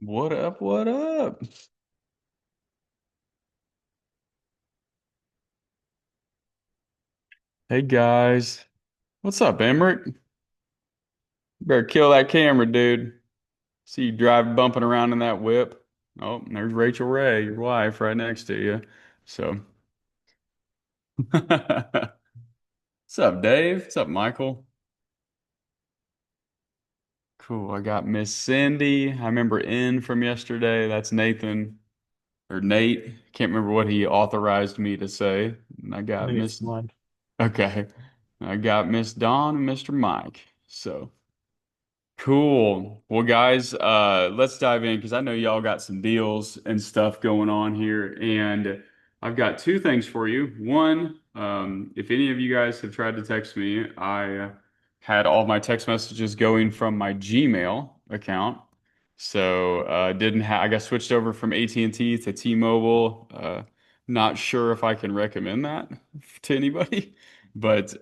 What up? What up? Hey guys. What's up, Emmerich? Better kill that camera, dude. See you drive bumping around in that whip. Oh, and there's Rachel Ray, your wife, right next to you. So, what's up, Dave? What's up, Michael? Cool. I got Miss Cindy. I remember N from yesterday. That's Nathan or Nate. Can't remember what he authorized me to say. And I I got think it's Miss. fun. Okay. I got Miss Dawn and Mr. Mike. So. Cool. Well, guys, let's dive in because I know y'all got some deals and stuff going on here, and I've got two things for you. One, if any of you guys have tried to text me, I had all my text messages going from my Gmail account, so didn't have. I got switched over from AT&T to T-Mobile. Not sure if I can recommend that to anybody, but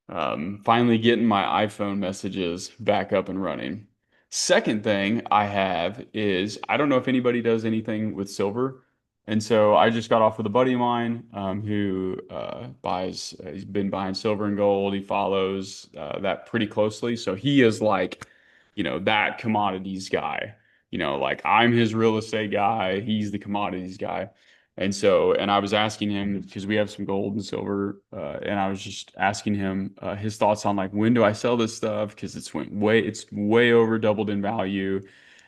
finally getting my iPhone messages back up and running. Second thing I have is I don't know if anybody does anything with silver. And so I just got off with a buddy of mine who he's been buying silver and gold. He follows that pretty closely. So he is like, that commodities guy. Like I'm his real estate guy. He's the commodities guy. And I was asking him because we have some gold and silver, and I was just asking him his thoughts on like when do I sell this stuff because it's way over doubled in value.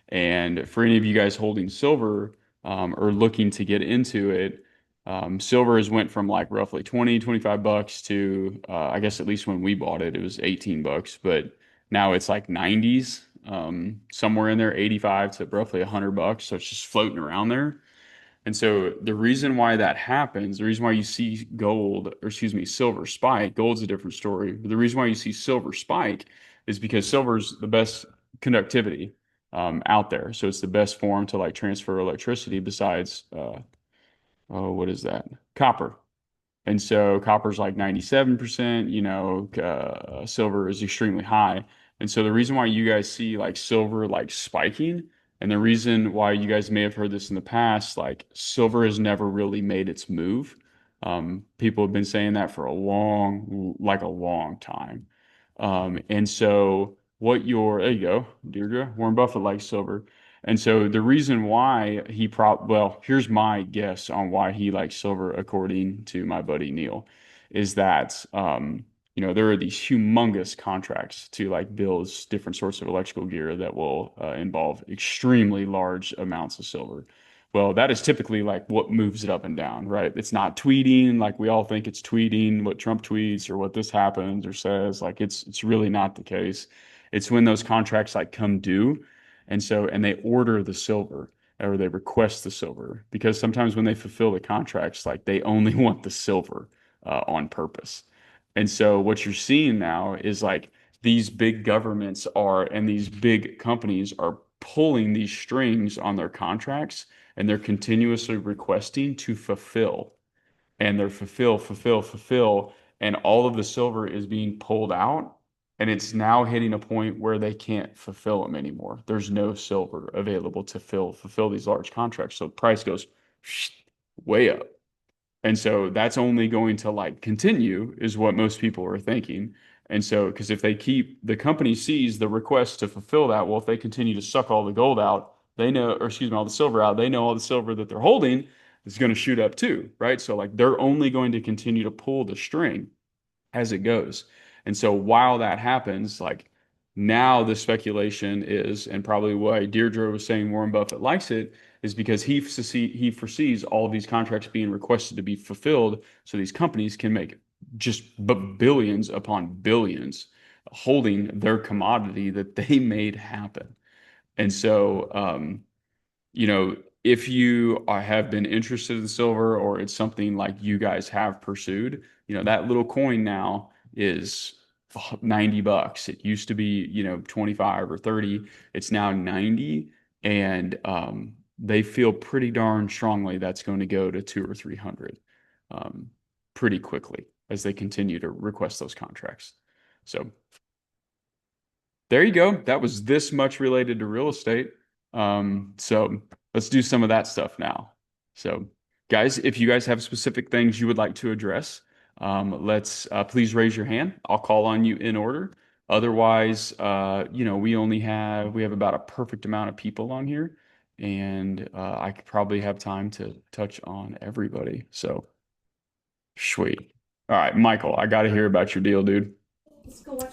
And for any of you guys holding silver or looking to get into it, silver has went from like roughly 20, 25 bucks to I guess at least when we bought it, it was 18 bucks, but now it's like 90s, somewhere in there, 85 to roughly 100 bucks. So it's just floating around there. And so the reason why that happens, the reason why you see gold, or excuse me, silver spike, gold's a different story. But the reason why you see silver spike is because silver's the best conductivity out there. So it's the best form to like transfer electricity besides, oh, what is that? Copper. And so copper's like 97%, silver is extremely high. And so the reason why you guys see like silver like spiking, and the reason why you guys may have heard this in the past, like silver has never really made its move. People have been saying that for like a long time. And so there you go, Deirdre. Warren Buffett likes silver. And so the reason why here's my guess on why he likes silver, according to my buddy Neil, is that, there are these humongous contracts to like build different sorts of electrical gear that will involve extremely large amounts of silver. Well, that is typically like what moves it up and down, right? It's not tweeting like we all think it's tweeting what Trump tweets or what this happens or says. Like it's really not the case. It's when those contracts like come due and they order the silver or they request the silver because sometimes when they fulfill the contracts, like they only want the silver on purpose. And so what you're seeing now is like these big governments are and these big companies are pulling these strings on their contracts and they're continuously requesting to fulfill and they're fulfill, and all of the silver is being pulled out, and it's now hitting a point where they can't fulfill them anymore. There's no silver available to fulfill these large contracts, so the price goes way up. And so that's only going to like continue, is what most people are thinking. And so, because if they keep the company sees the request to fulfill that, well, if they continue to suck all the gold out, they know, or excuse me, all the silver out, they know all the silver that they're holding is going to shoot up too, right? So, like, they're only going to continue to pull the string as it goes. And so while that happens, like now the speculation is, and probably why Deirdre was saying Warren Buffett likes it, is because he foresees all of these contracts being requested to be fulfilled, so these companies can make just billions upon billions holding their commodity that they made happen. And so, if you have been interested in silver or it's something like you guys have pursued, that little coin now is 90 bucks. It used to be, 25 or 30. It's now 90. And they feel pretty darn strongly that's going to go to two or 300 um, pretty quickly as they continue to request those contracts. So there you go. That was this much related to real estate. So let's do some of that stuff now. So, guys, if you guys have specific things you would like to address, let's please raise your hand. I'll call on you in order. Otherwise, we have about a perfect amount of people on here, and I could probably have time to touch on everybody. So, sweet. All right, Michael, I got to hear about your deal, dude.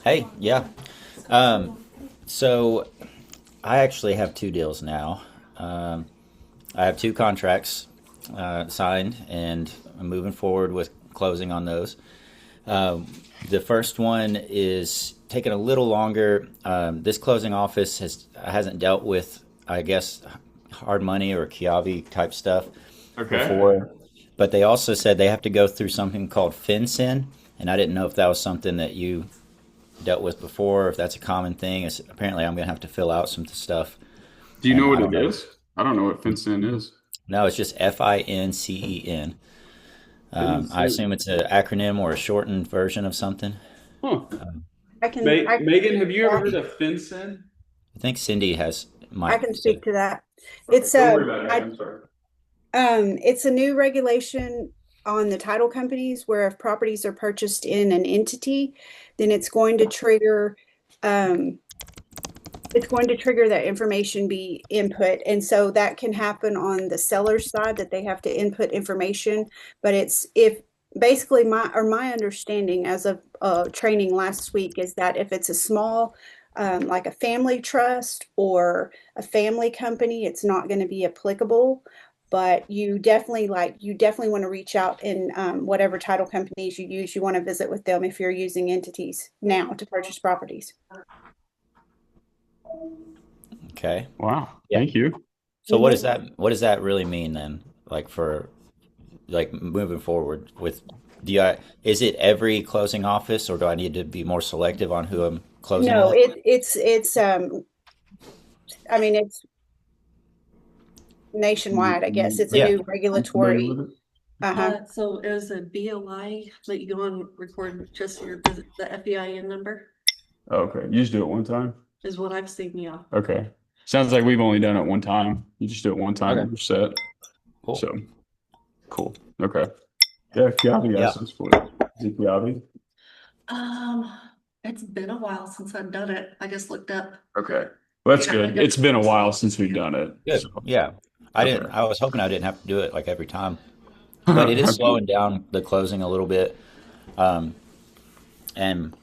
Hey, yeah. Um, so I actually have two deals now. Um, I have two contracts signed, and I'm moving forward with closing on those. Um, the first one is taking a little longer. This closing office hasn't dealt with, I guess, hard money or Kiavi type stuff Okay. before, but they also said they have to go through something called FinCEN, and I didn't know if that was something that you dealt with before, if that's a common thing. Apparently, I'm gonna have to fill out some stuff, Do you know and I what don't it know. is? I don't know what FinCEN is. No, it's just FINCEN. I FinCEN. assume it's an acronym or a shortened version of something. Huh. I can Megan, speak have to you ever that. heard of FinCEN? I think Cindy has I might. can So speak to that. Okay, It's don't a worry about it. I I'm sorry. it's a new regulation on the title companies where if properties are purchased in an entity, then um it's going to trigger that information be input. And so that can happen on the seller's side that they have to input information. But it's if basically my understanding as of training last week is that if it's a small, like a family trust or a family company, it's not going to be applicable. But you definitely want to reach out in whatever title companies you use. You want to visit with them if you're using entities now to purchase properties. okay, Wow. yeah. Thank you. So what does that really mean then? Like for like moving forward with is it every closing office, or do I need to be more selective on who I'm closing No, with? I mean it's nationwide, I guess. It's a Yeah. new You familiar with regulatory. it? Uh-huh. So it was a BOI that you go and record just the FEIN number Oh, okay. You just do it one time? is what I've seen, yeah. Okay. Sounds like we've only done it one time. You just do it one time Okay. and you're set. Cool. So cool. Okay. Yeah, Kiavi Yeah. asked us for it. Is it Kiavi? Um, it's been a while since I've done it. I just looked up. Okay. Well, that's Yeah, I good. got It's been a while since we've done it. Good. So, Yeah. I okay. didn't. I was hoping I didn't have to do it like every time, but it is Okay. slowing down the closing a little bit. Um, and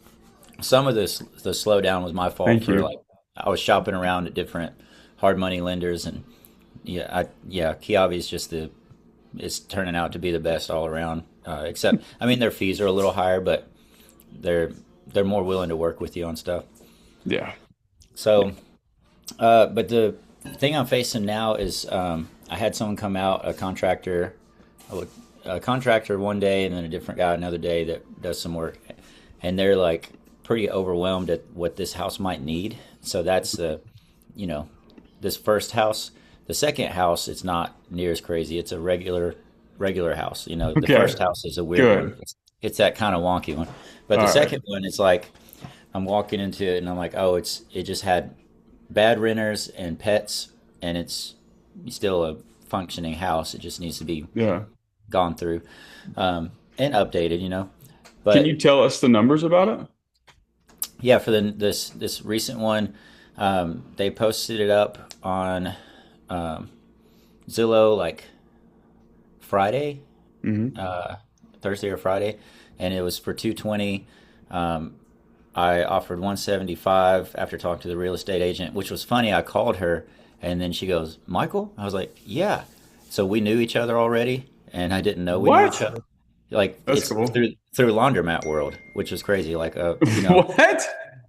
some of the slowdown was my fault Thank for you. like I was shopping around at different hard money lenders, and Kiavi is just the it's turning out to be the best all around. Except, I mean, their fees are a little higher, but they're they're more willing to work with you on stuff. Yeah. So, but the thing I'm facing now is I had someone come out, a contractor one day, and then a different guy another day that does some work, and they're like pretty overwhelmed at what this house might need. So that's you know, this first house. The second house, it's not near as crazy. It's a regular house. You know, the Okay. first house is a weird one. Good. It's that kind of wonky one. But All the right. second one, it's like I'm walking into it and I'm like, oh, it just had bad renters and pets, and it's still a functioning house. It just needs to be Yeah. gone through and updated, you know. Can you But tell us the numbers about it? yeah, for this recent one, they posted it up on um, Zillow like Friday, Hmm. uh, Thursday or Friday, and it was for 220. Um, I offered 175 after talking to the real estate agent, which was funny. I called her, and then she goes, "Michael?" I was like, "Yeah." So we knew each other already, and I didn't know we knew each What? other. Like That's it's cool. through Laundromat World, which was crazy. Like What?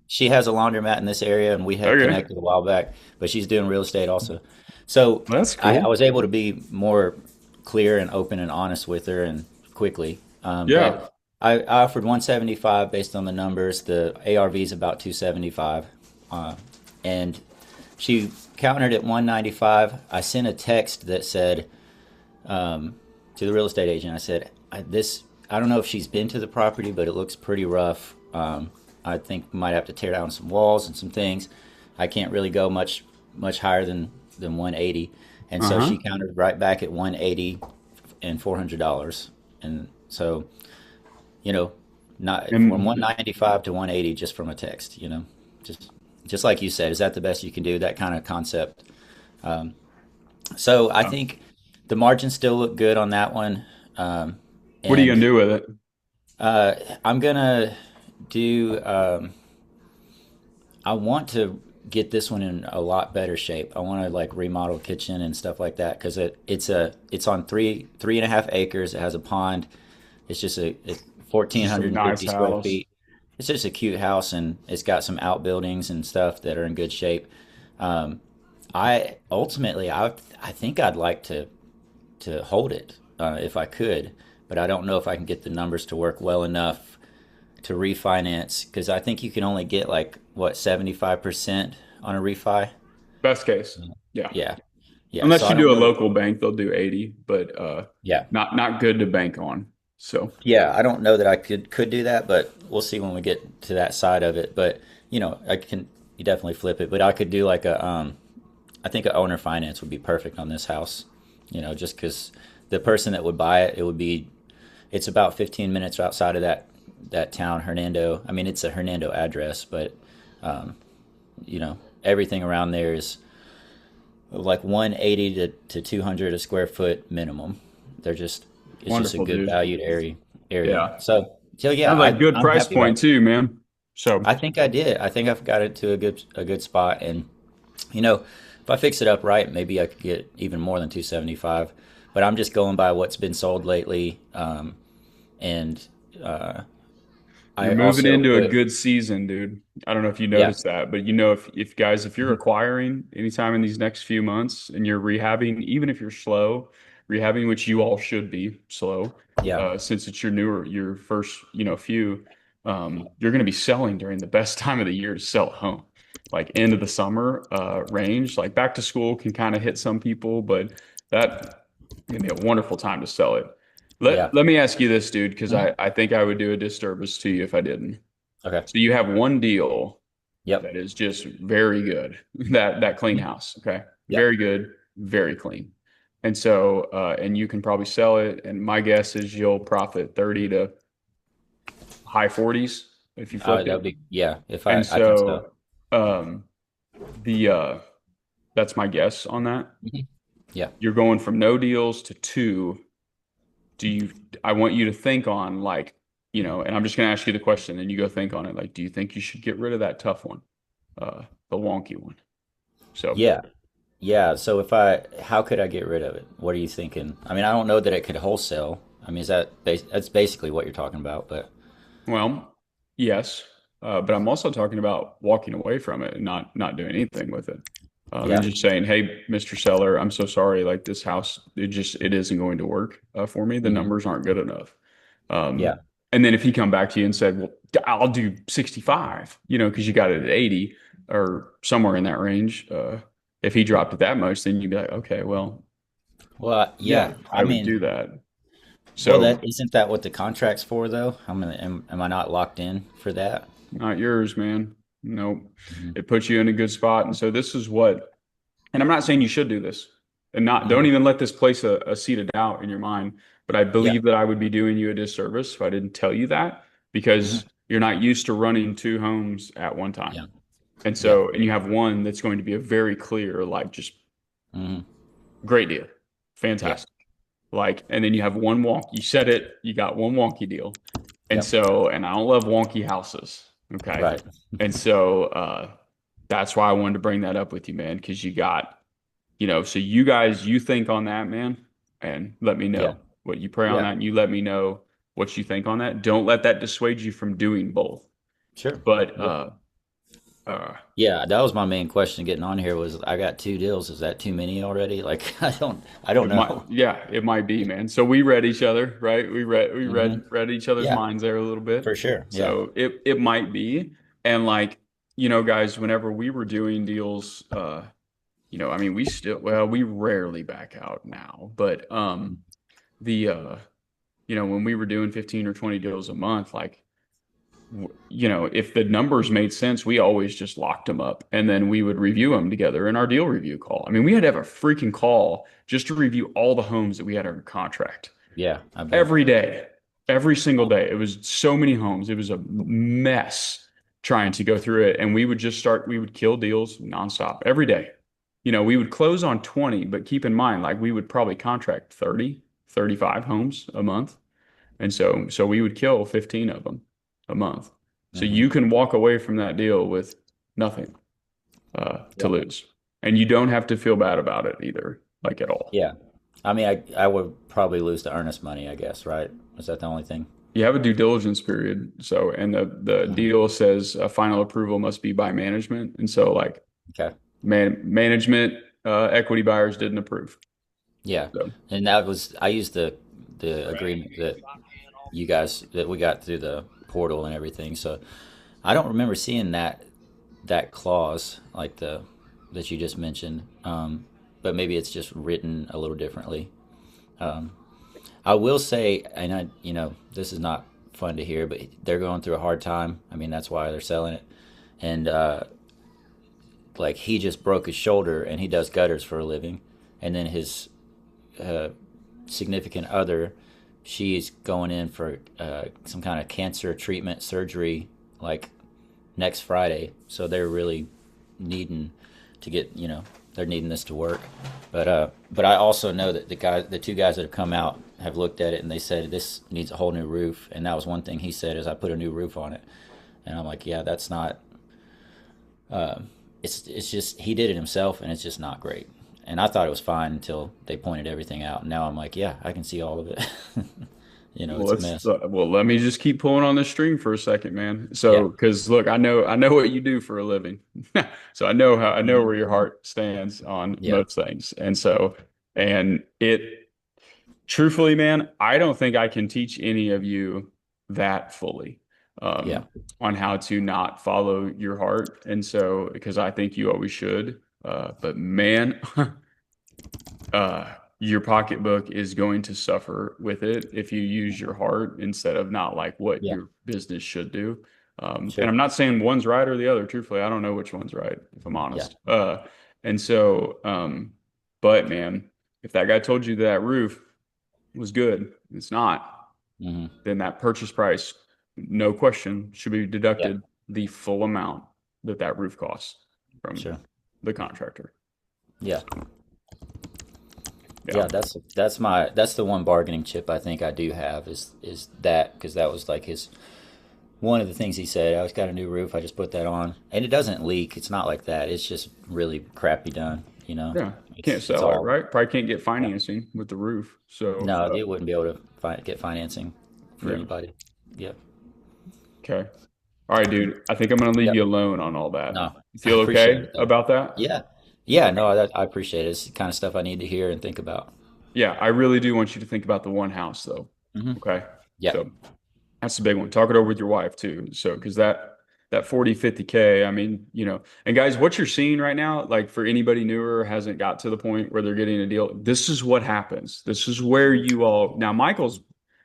she has a laundromat in this area, and we had Okay. connected a while back, but she's doing real estate also. So That's I cool. was able to be more clear and open and honest with her and quickly. But Yeah. I offered 175 based on the numbers. The ARV is about 275, and she countered at 195. I sent a text that said to the real estate agent. I said, I don't know if she's been to the property, but it looks pretty rough. I think we might have to tear down some walls and some things. I can't really go much higher than than 180, and so Uh-huh. she countered right back at 180 and $400, and so you know, not from And 195 to 180 just from a text. Just just like you said, is that the best you can do? That kind of concept. So I uh, think the margins still look good on that one. Um, what are you gonna and do with it? uh, I'm gonna do. I want to get this one in a lot better shape. I want to like remodel kitchen and stuff like that because it's on three and a half acres. It has a pond. It's just a It's just a nice 1,450 square house. feet. It's just a cute house, and it's got some outbuildings and stuff that are in good shape. Um, I ultimately, I think I'd like to hold it if I could, but I don't know if I can get the numbers to work well enough to refinance because I think you can only get like what 75% on a refi. Best case. Yeah. Yeah, yeah. So Unless I you don't do a know. local bank, they'll do 80, but Yeah, not good to bank on. So yeah. I don't know that I could do that, but we'll see when we get to that side of it. But I can you definitely flip it. But I could do like a I think a owner finance would be perfect on this house. Just because the person that would buy it, it's about 15 minutes outside of that town, Hernando. I mean, it's a Hernando address, but everything around there is like 180 to 200 a square foot minimum. They're just It's just a wonderful, good dude. valued area. Yeah. So yeah, Sounds like good I'm price happy about point it. too, man. So I think I did. I think I've got it to a good spot, and you know, if I fix it up right, maybe I could get even more than 275. But I'm just going by what's been sold lately, and uh, you're I moving also into a put good season, dude. I don't know if you yeah. noticed that, but if guys, if you're Mhm. acquiring anytime in these next few months and you're rehabbing, even if you're slow rehabbing, which you all should be slow, Yeah, since it's your first, few, you're going to be selling during the best time of the year to sell a home, like end of the summer, range, like back to school can kind of hit some people, but that can be a wonderful time to sell it. yeah. Let me ask you this, dude, because Mhm. I think I would do a disservice to you if I didn't. Okay. So you have one deal Yep. that is just very good. That clean Mhm. house, okay? Yep. Very good, very clean. And so and you can probably sell it. And my guess is you'll profit 30 to high 40s if you flip That would it. be yeah. If And I think so. so um the that's my guess on that. Mhm. Yeah. You're going from no deals to two. Do you I want you to think on like, and I'm just going to ask you the question and you go think on it. Like, do you think you should get rid of that tough one? The wonky one. So, Yeah. Yeah. So how could I get rid of it? What are you thinking? I mean, I don't know that it could wholesale. I mean, that's basically what you're talking about, but well, yes, but I'm also talking about walking away from it and not doing anything with it. And yeah. just saying, hey, Mr. Seller, I'm so sorry. Like this house, it isn't going to work for me. The Hmm. numbers aren't good enough. Yeah. And then if he come back to you and said, well, I'll do 65, because you got it at 80 or somewhere in that range. If he dropped it that much, then you'd be like, okay, well, Well, yeah, yeah. I I would mean, do that. well, So that isn't that what the contract's for, though? Am I not locked in for that? not yours, man. Nope. Hmm. It puts you in a good spot. And so this is and I'm not saying you should do this and don't Hmm. even let this place a seed of doubt in your mind. But I Yeah. believe that I would be doing you a disservice if I didn't tell you that Hmm. because you're not used to running two homes at one time. Yeah. And Yeah. so, and you have one that's going to be a very clear, like just Hmm. great deal. Yeah. Fantastic. Like, and then you have one you said it, you got one wonky deal. And Yep. so, and I don't love wonky houses. Okay. Right. And so, that's why I wanted to bring that up with you, man, because so you guys, you think on that, man, and let me Yeah. know what you pray on Yeah. that, and you let me know what you think on that. Don't let that dissuade you from doing both. Sure. But Yeah. uh, Yeah, that was my main question getting on here was I got two deals. Is that too many already? Like I don't it might, know. yeah, it might be, man. So we read each other, right? We Hmm. read each other's Yeah, minds there a little bit. for sure. Yeah. So it might be, and like guys, whenever we were doing deals, I mean, we rarely back out now, but the when we were doing 15 or 20 deals a month, like if the numbers made sense, we always just locked them up and then we would review them together in our deal review call. I mean, we had to have a freaking call just to review all the homes that we had under contract Yeah, I bet. every day, every single day. It was so many homes. It was a mess trying to go through it. And we would kill deals nonstop every day. We would close on 20, but keep in mind, like we would probably contract 30, 35 homes a month. And so we would kill 15 of them a month. So Hmm. you can walk away from that deal with nothing to Yeah. lose. And you don't have to feel bad about it either, like at all. Yeah. I mean, I would probably lose the earnest money, I guess, right? Is that the only thing? You have a due diligence period. So, and the Hmm. deal says a final approval must be by management. And so like Okay. management, equity buyers didn't approve. Yeah. So And I used the agreement that you guys that we got through the portal and everything. So I don't remember seeing that clause like the that you just mentioned. But maybe it's just written a little differently. Um, I will say, and this is not fun to hear, but they're going through a hard time. I mean, that's why they're selling it. And like he just broke his shoulder, and he does gutters for a living. And then his uh, significant other, she's going in for some kind of cancer treatment surgery, like next Friday. So they're really needing to get, they're needing this to work. But I also know that the two guys that have come out have looked at it and they said this needs a whole new roof. And that was one thing he said is I put a new roof on it. And I'm like, yeah, that's not. It's just he did it himself and it's just not great. And I thought it was fine until they pointed everything out. And now I'm like, yeah, I can see all of it. well, It's a mess. let me just keep pulling on this string for a second, man. Yeah. So, because look, I know what you do for a living, so I know Hmm. where your heart stands on Yeah. most things, and it, truthfully, man, I don't think I can teach any of you that fully, Yeah. um, on how to not follow your heart, and so because I think you always should, but man, your pocketbook is going to suffer with it if you use your heart instead of not like what Yeah. your business should do. And Sure. I'm not saying one's right or the other. Truthfully, I don't know which one's right, if I'm Yeah. honest. And so, but man, if that guy told you that roof was good, it's not, Hmm. then that purchase price, no question, should be Yeah. deducted the full amount that that roof costs from Sure. the contractor. Yeah. Yeah. Yeah. That's the one bargaining chip I think I do have is that because that was like his one of the things he said. I was got a new roof. I just put that on, and it doesn't leak. It's not like that. It's just really crappy done. Yeah, can't It's sell it, all. right? Probably can't get Yeah. financing with the roof. So, No, they wouldn't be able to get financing for yeah. anybody. Yep. Okay. All right, dude. I think I'm gonna leave Yep. you alone on all that. No, You I feel appreciate okay it though. about that? Yeah. Yeah. Okay. No, I appreciate it. It's the kind of stuff I need to hear and think about. Yeah, I really do want you to think about the one house though. Hmm. Okay. Yeah. So that's the big one. Talk it over with your wife too. So, because that 40, 50K, I mean, and guys, what you're seeing right now, like for anybody newer, hasn't got to the point where they're getting a deal. This is what happens. This is where you all now Michael's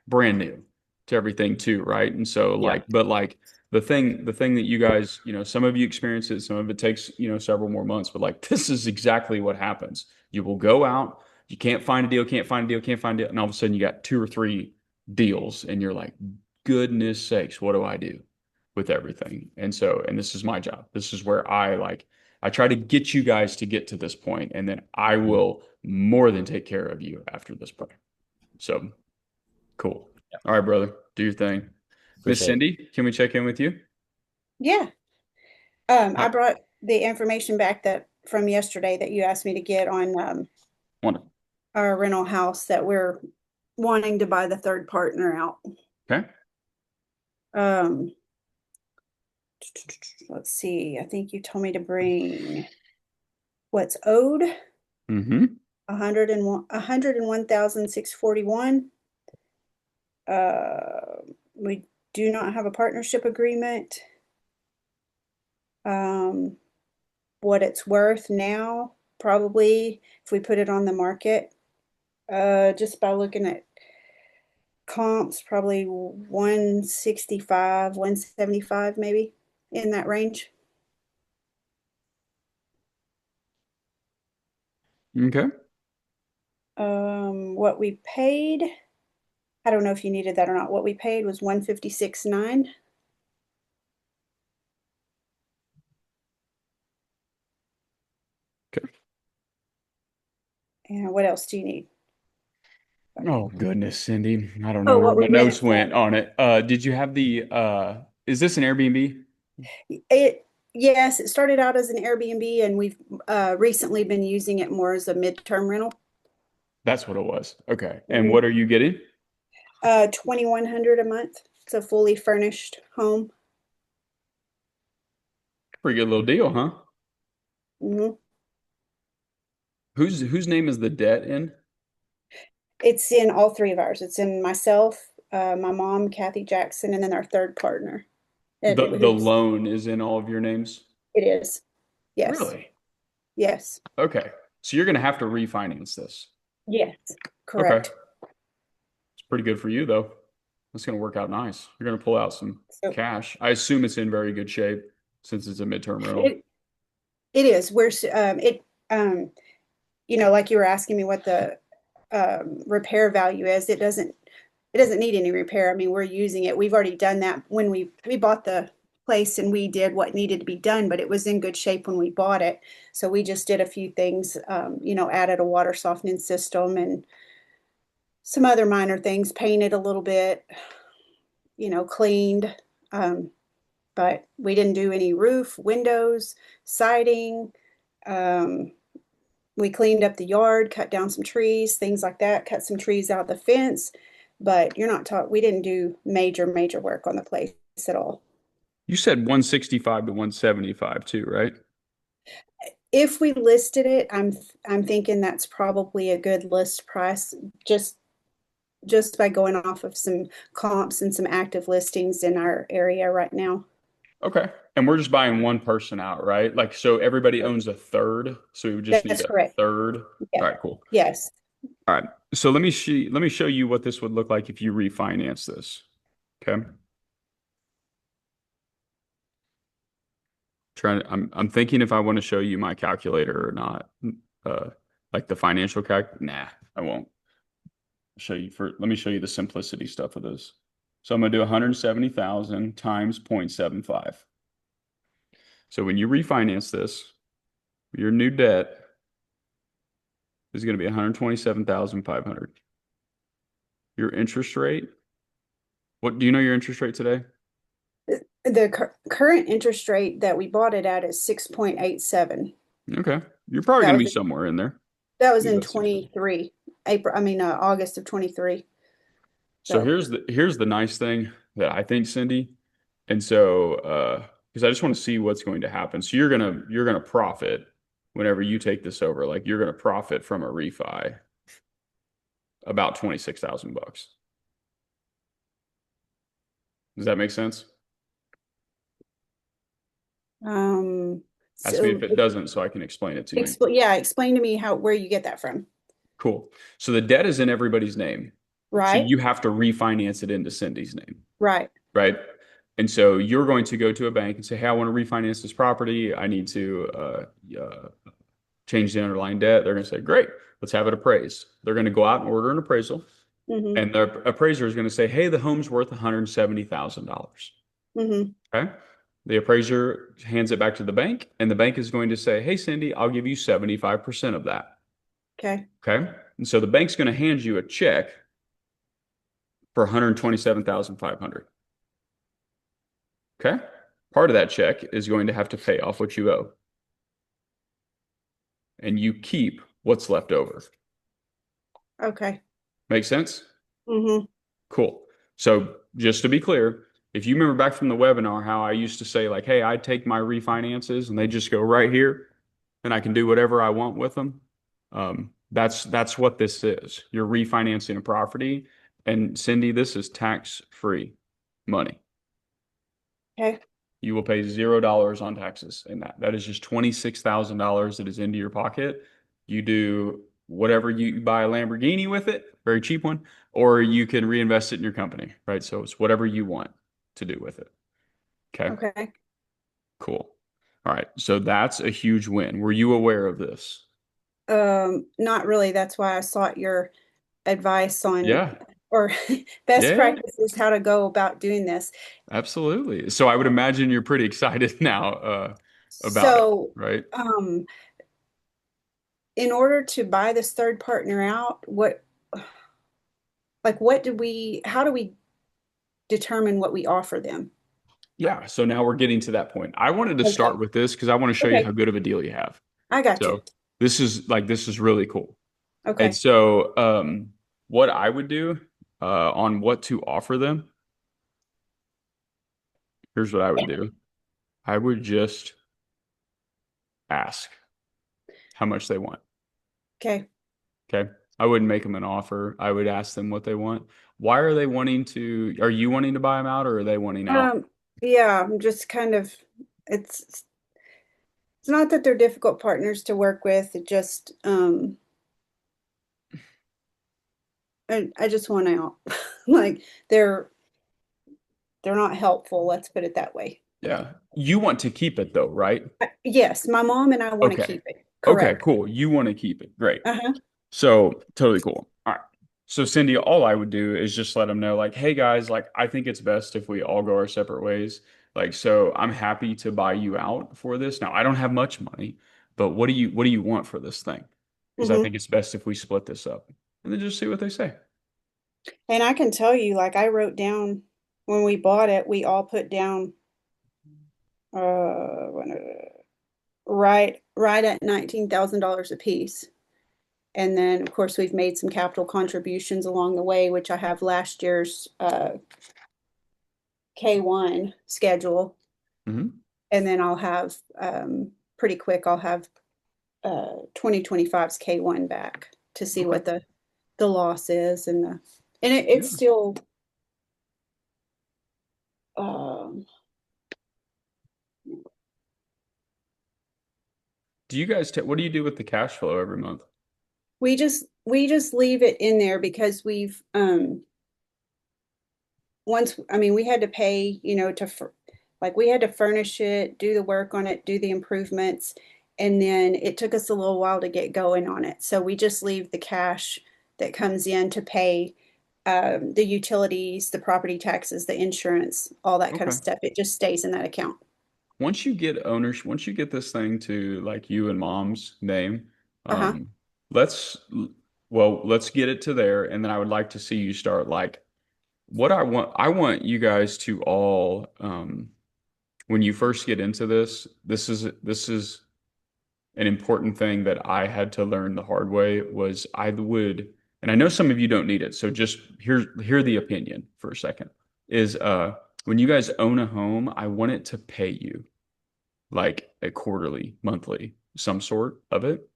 brand new to everything too, right? And so Yeah. but like the thing that you guys, some of you experience it, some of it takes, several more months, but like this is exactly what happens. You will go out, you can't find a deal, can't find a deal, can't find it, and all of a sudden you got two or three deals, and you're like, goodness sakes, what do I do with everything? And so, and this is my job. This is where I try to get you guys to get to this point, and then I Mhm. will more than take care of you after this point. So cool. Yeah. All right, brother, do your thing. Miss Appreciate it. Cindy, can we check in with you? Yeah. I Hi. brought the information back that from yesterday that you asked me to get on Wonderful. our rental house that we're wanting to buy the third partner out. Okay. Um, let's see. I think you told me to bring what's owed, Mm-hmm. 101,641. We do not have a partnership agreement. What it's worth now, probably if we put it on the market, just by looking at Comps probably 165, 175 maybe in that range. Okay. What we paid, I don't know if you needed that or not. What we paid was 156.9. Okay. And what else do you need? Oh goodness, Cindy. I don't know Oh, where what my we notes rent. went on it. Did you have is this an Airbnb? It, yes, it started out as an Airbnb and we've recently been using it more as a midterm rental. That's what it was. Okay. And Mhm. what are you getting? 2,100 a month. It's a fully furnished home. Pretty good little deal, huh? Hmm. Whose name is the debt in? It's in all three of ours. It's in myself, my mom, Kathy Jackson, and then our third partner. And The loan is in all of your names? it is. Yes. Really? Yes. Okay. So you're gonna have to refinance this. Yes. Okay. Correct. It's pretty good for you though. That's gonna work out nice. You're gonna pull out some So cash. I assume it's in very good shape since it's a midterm rental. it it is. Um like you were asking me what the repair value is. It doesn't need any repair. I mean, we're using it. We've already done that when we bought the place and we did what needed to be done, but it was in good shape when we bought it. So we just did a few things, added a water softening system and some other minor things, painted a little bit, cleaned. Um, but we didn't do any roof, windows, siding. Um, we cleaned up the yard, cut down some trees, things like that, cut some trees out the fence. But you're not talking, we didn't do major work on the place at all. You said 165 to 175 too, right? If we listed it, I'm thinking that's probably a good list price just just by going off of some comps and some active listings in our area right now. Okay. And we're just buying one person out, right? Like, so everybody owns a third. So we would just need That's a correct. third. Yeah. All right, cool. Yes. All right. So let me show you what this would look like if you refinance this. Okay. I'm thinking if I want to show you my calculator or not. Uh, like the financial calc. Nah, I won't let me show you the simplicity stuff of this. So I'm gonna do 170,000 times 0.75. So when you refinance this, your new debt is going to be 127,500. Your interest rate, what do you know your interest rate today? The current interest rate that we bought it at is 6.87. Okay. You're probably That going to was be somewhere in there. that was Be in about 6. 23 August of 23. So So, here's the nice thing that I think, Cindy. And so because I just want to see what's going to happen. So you're gonna profit whenever you take this over. Like you're gonna profit from a refi about 26,000 bucks. Does that make sense? um, Ask me if so it doesn't so I can explain it to you. explain to me where you get that from, Cool. So the debt is in everybody's name. So right? you have to refinance it into Cindy's name, Right. right? And so you're going to go to a bank and say, hey, I want to refinance this property. I need to change the underlying debt. They're going to say, great, let's have it appraised. They're going to go out and order an appraisal. Mm-hmm. And the appraiser is going to say, hey, the home's worth $170,000. Mm-hmm. Okay. The appraiser hands it back to the bank, and the bank is going to say, hey, Cindy, I'll give you 75% of that. Okay. Okay. And so the bank's going to hand you a check for 127,500. Okay. Part of that check is going to have to pay off what you owe. And you keep what's left over. Okay. Make sense? Mm-hmm. Cool. So just to be clear, if you remember back from the webinar how I used to say like, hey, I take my refinances and they just go right here and I can do whatever I want with them. That's what this is. You're refinancing a property. And Cindy, this is tax-free money. Okay. You will pay $0 on taxes in that. That is just $26,000 that is into your pocket. You do whatever you buy a Lamborghini with it, very cheap one, or you can reinvest it in your company, right? So it's whatever you want to do with it. Okay, Okay. cool. All right, so that's a huge win. Were you aware of this? Not really. That's why I sought your advice on Yeah, or best yeah, practices how to go about doing this. absolutely. So I would imagine you're pretty excited now about it, So, right? um, in order to buy this third partner out, how do we determine what we offer them? Yeah, so now we're getting to that point. I wanted to Okay. start with this because I want to show you how Okay. good of a deal you have. I got you. So this is really cool. And Okay. so what I would do on what to offer them, here's what I would do. I would just ask how much they want. Okay. Okay. I wouldn't make them an offer. I would ask them what they want. Why are they wanting to, are you wanting to buy them out or are they wanting out? Um, yeah, I'm just kind of, it's it's not that they're difficult partners to work with. It just, I just want out. Like they're they're not helpful, let's put it that way. Yeah. You want to keep it though, right? Yes, my mom and I want to Okay. keep it. Okay, Correct. cool. You want to keep it. Great. Uh-huh. So totally cool. All right. So Cindy, all I would do is just let them know, like, hey guys, like I think it's best if we all go our separate ways. Like, so I'm happy to buy you out for this. Now, I don't have much money, but what do you want for this thing? Because I Hmm. think it's best if we split this up. And then just see what they say. And I can tell you, like I wrote down when we bought it, we all put down right at $19,000 a piece. And then of course we've made some capital contributions along the way, which I have last year's K1 schedule. Hmm. And then I'll have pretty quick, I'll have 2025's K1 back to see Okay. what the loss is and it's Yeah. still um, Do you guys what do you do with the cash flow every month? we just leave it in there because we've once I mean we had to pay, like we had to furnish it, do the work on it, do the improvements, and then it took us a little while to get going on it. So we just leave the cash that comes in to pay the utilities, the property taxes, the insurance, all that kind of Okay. stuff. It just stays in that account. Once you get this thing to like you and mom's name, Uh-huh. um, let's let's get it to there, and then I would like to see you start like what I want you guys to all when you first get into this, this is an important thing that I had to learn the hard way was I would, and I know some of you don't need it, so just hear the opinion for a second, is when you guys own a home, I want it to pay you like a quarterly, monthly, some sort of it.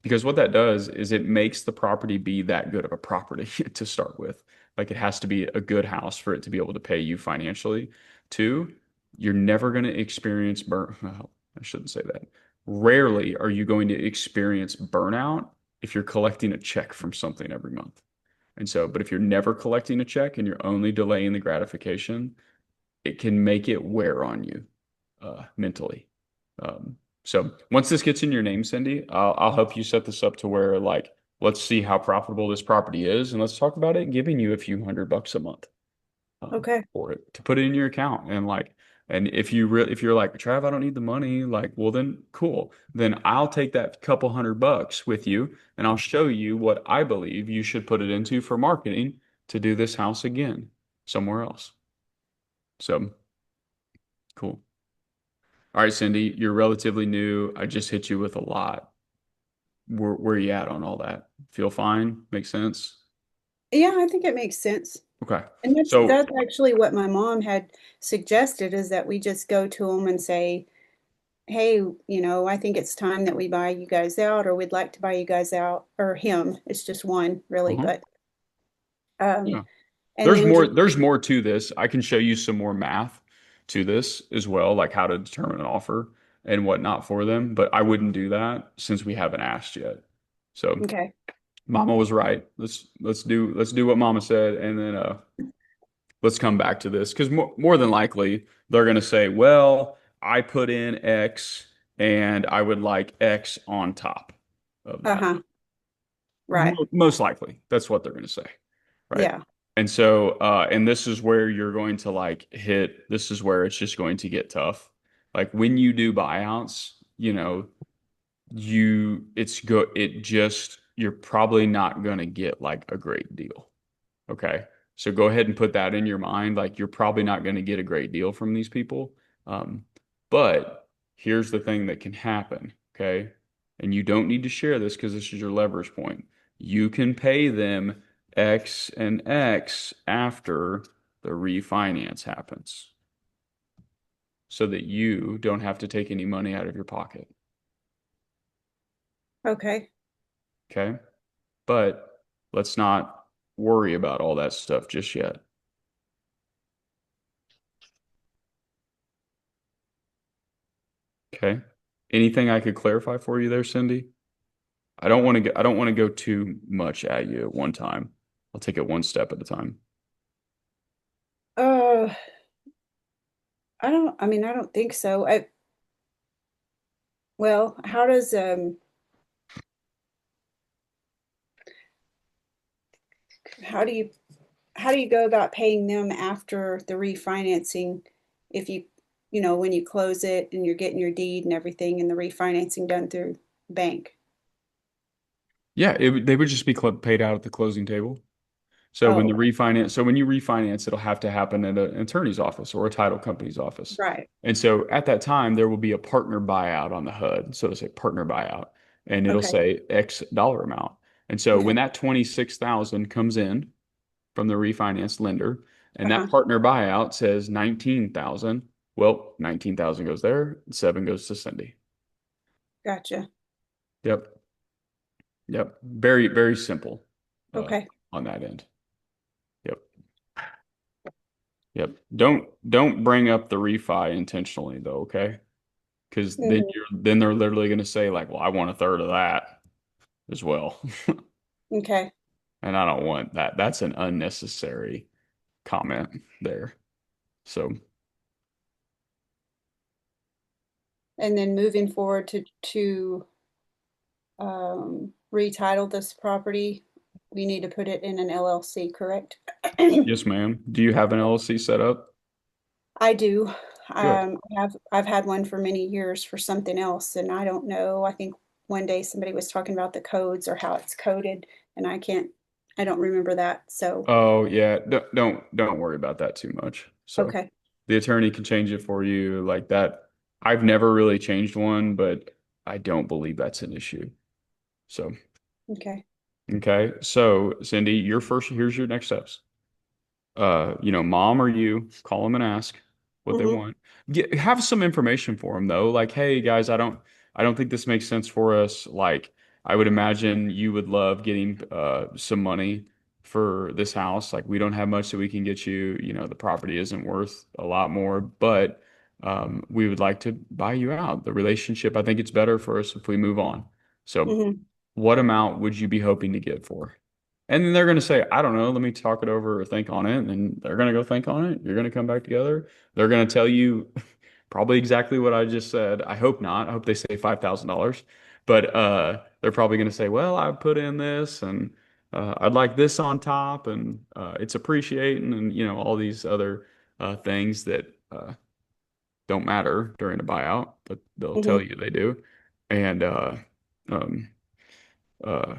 Because what that does is it makes the property be that good of a property to start with. Like it has to be a good house for it to be able to pay you financially. Two, you're never going to experience well, I shouldn't say that. Rarely are you going to experience burnout if you're collecting a check from something every month. And so, but if you're never collecting a check and you're only delaying the gratification, it can make it wear on you mentally. So once this gets in your name, Cindy, I'll help you set this up to where like let's see how profitable this property is, and let's talk about it giving you a few $100 a month Okay. for it to put it in your account. And like, and if you're like Trav, I don't need the money, like, well then cool, then I'll take that couple $100 with you, and I'll show you what I believe you should put it into for marketing to do this house again somewhere else. So cool. All right, Cindy, you're relatively new. I just hit you with a lot. Where are you at on all that? Feel fine? Make sense? Yeah, I think it makes sense. Okay. And So, that's actually what my mom had suggested is that we just go to them and say, hey, I think it's time that we buy you guys out, or we'd like to buy you guys out, or him. It's just one, really, uh-huh. but um, Yeah. and then just There's more to this. I can show you some more math to this as well, like how to determine an offer and whatnot for them, but I wouldn't do that since we haven't asked yet. So, okay. Mama was right. Let's do what Mama said, and then let's come back to this because more than likely they're going to say, well, I put in X and I would like X on top of that. Uh-huh. Right. Most likely, that's what they're going to say, right? Yeah. And so, and this is where you're going to like hit, this is where it's just going to get tough. Like when you do buyouts, you're probably not going to get like a great deal. Okay. So go ahead and put that in your mind. Like you're probably not going to get a great deal from these people. Um, but here's the thing that can happen. Okay. And you don't need to share this because this is your leverage point. You can pay them X and X after the refinance happens so that you don't have to take any money out of your pocket. Okay. Okay. But let's not worry about all that stuff just yet. Okay. Anything I could clarify for you there, Cindy? I don't want to go too much at you at one time. I'll take it one step at a time. Uh, I don't think so. Well, how do you how do you go about paying them after the refinancing if when you close it and you're getting your deed and everything and the refinancing done through bank? Yeah, they would just be paid out at the closing table. Oh, So when you refinance, it'll have to happen at an attorney's office or a title company's office. right. And so at that time, there will be a partner buyout on the HUD. So it'll say partner buyout, and it'll Okay. say X dollar amount. And so when Okay. that 26,000 comes in from the refinance lender, and that Uh-huh. partner buyout says 19,000, well, 19,000 goes there, 7 goes to Cindy. Gotcha. Yep. Yep. Very, very simple uh, Okay. on that end. Yep. Yep. Don't bring up the refi intentionally though, okay? Because Mhm. then they're literally going to say like, well, I want a third of that as well. Okay. And I don't want that. That's an unnecessary comment there. So, And then moving forward to retitle this property, we need to put it in an LLC, correct? yes, ma'am. Do you have an LLC set up? I do. Good. I've had one for many years for something else, and I don't know. I think one day somebody was talking about the codes or how it's coded, and I don't remember that. So, Oh, yeah. Don't worry about that too much. So, okay, the attorney can change it for you like that. I've never really changed one, but I don't believe that's an issue. So, okay. okay. So, Cindy, here's your next steps. Mom or you call them and ask what they Mm-hmm. want. Have some information for them though. Like, hey guys, I don't think this makes sense for us. Like, I would imagine you would love getting some money for this house. Like, we don't have much that we can get you. The property isn't worth a lot more, but we would like to buy you out. The relationship, I think it's better for us if we move on. So, Mm-hmm. what amount would you be hoping to get for? And then they're going to say, I don't know, let me talk it over or think on it. And then they're going to go think on it. You're going to come back together. They're going to tell you probably exactly what I just said. I hope not. I hope they say $5,000. But they're probably going to say, well, I put in this and I'd like this on top and it's appreciating and, all these other things that don't matter during a buyout, but they'll tell Mm-hmm. you they do. And um, uh,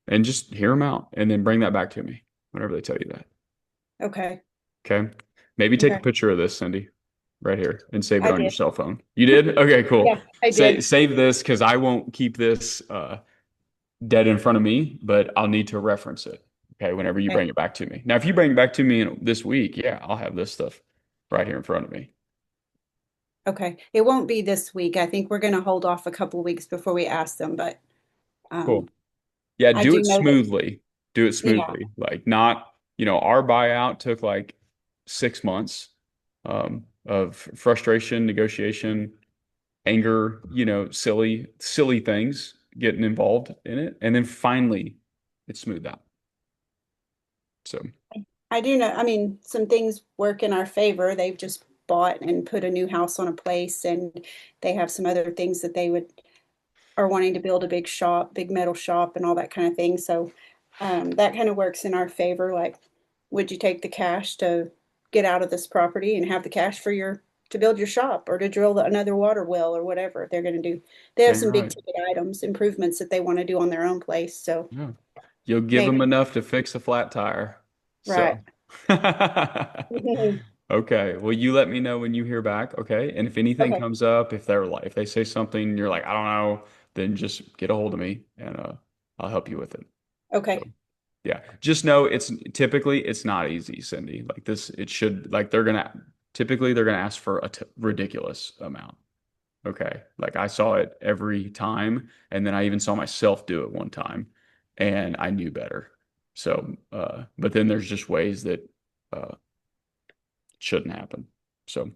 and just hear them out and then bring that back to me whenever they tell you that. Okay. Okay. Maybe take a Okay. picture of this, Cindy, right here and save it I on your did. cell phone. You did? Okay, cool. Yeah, I Say, did. save this because I won't keep this dead in front of me, but I'll need to reference it. Okay, whenever you Okay. bring it back to me. Now, if you bring it back to me this week, yeah, I'll have this stuff right here in front of me. Okay. It won't be this week. I think we're going to hold off a couple weeks before we ask them, but Cool. um, Yeah, I do do it know that. smoothly. Do it Yeah. smoothly. Like not, our buyout took like 6 months of frustration, negotiation, anger, silly things getting involved in it. And then finally it's smoothed out. So I do know, I mean, some things work in our favor. They've just bought and put a new house on a place, and they have some other things that they would are wanting to build a big shop, big metal shop and all that kind of thing. So that kind of works in our favor. Like, would you take the cash to get out of this property and have the cash for your to build your shop or to drill another water well or whatever they're going to do? They have dang some big right. ticket items, improvements that they want to do on their own place. So Yeah. You'll give them maybe, enough to fix a flat tire. right. So okay. Well, you let me know when you hear back, okay? And if anything Okay. comes up, if they're like if they say something you're like, I don't know, then just get a hold of me and I'll help you with it. So Okay. yeah. Just know it's typically it's not easy, Cindy. Like this, it should like they're gonna ask for a t ridiculous amount. Okay. Like I saw it every time, and then I even saw myself do it one time, and I knew better. So, but then there's just ways that uh shouldn't happen. So,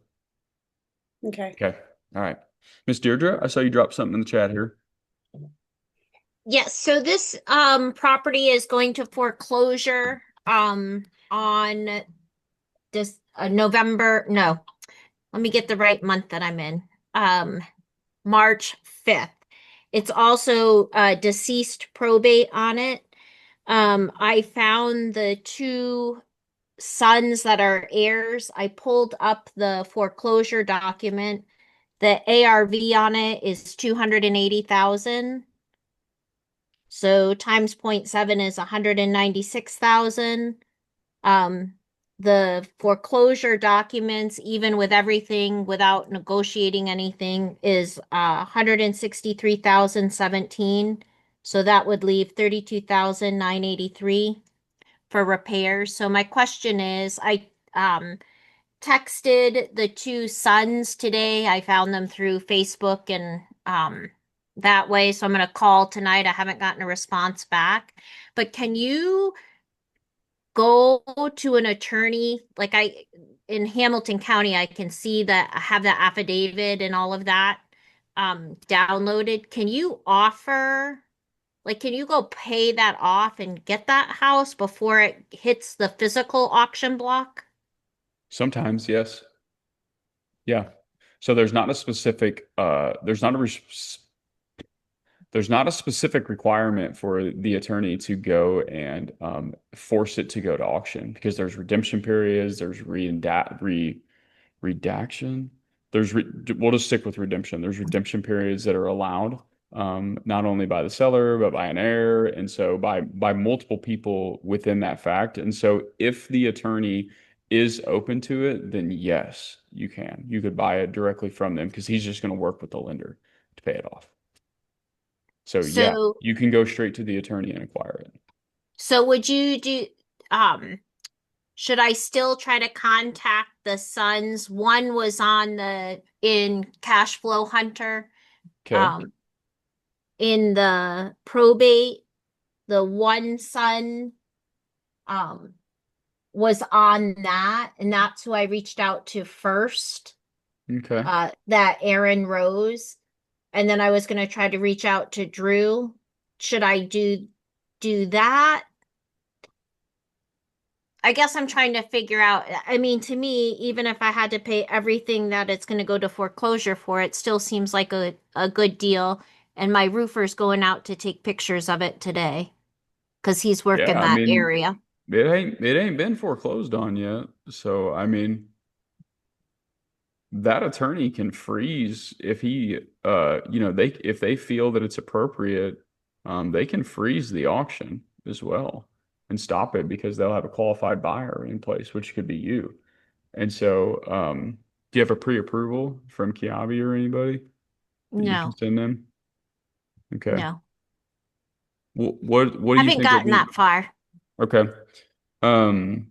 Okay. okay. All right. Miss Deirdre, I saw you drop something in the chat here. Yes, so this property is going to foreclosure on this November, no, let me get the right month that I'm in. Um March 5th. It's also deceased probate on it. I found the two sons that are heirs. I pulled up the foreclosure document. The ARV on it is 280,000. So times point 0.7 is 196,000. Um, the foreclosure documents, even with everything, without negotiating anything, is 163,017. So that would leave 32,983 for repairs. So my question is, I texted the two sons today. I found them through Facebook and that way. So I'm going to call tonight. I haven't gotten a response back. But can you go to an attorney? Like in Hamilton County, I can see that I have the affidavit and all of that downloaded. Can you offer, like, can you go pay that off and get that house before it hits the physical auction block? Sometimes, yes. Yeah. So there's not a specific requirement for the attorney to go and force it to go to auction because there's redemption periods, there's redaction. We'll just stick with redemption. There's redemption periods that are allowed, not only by the seller but by an heir, and so by multiple people within that fact. And so, if the attorney is open to it, then yes, you can. You could buy it directly from them because he's just going to work with the lender to pay it off. So yeah, So, you can go straight to the attorney and acquire it. so would you do, um, should I still try to contact the sons? One was in Cash Flow Hunter, Okay. um, in the probate, the one son, um, was on that, and that's who I reached out to first, Okay. that Aaron Rose. And then I was going to try to reach out to Drew. Should I do that? I guess I'm trying to figure out. I mean, to me, even if I had to pay everything that it's going to go to foreclosure for, it still seems like a good deal. And my roofer's going out to take pictures of it today because he's Yeah, working I that mean, area. it ain't been foreclosed on yet. So I mean, that attorney can freeze if he they if they feel that it's appropriate, they can freeze the auction as well and stop it because they'll have a qualified buyer in place, which could be you. And so, do you have a pre-approval from Kiavi or anybody that you can No, send them? Okay. no. What do you Haven't think would gotten be that far. okay? Um,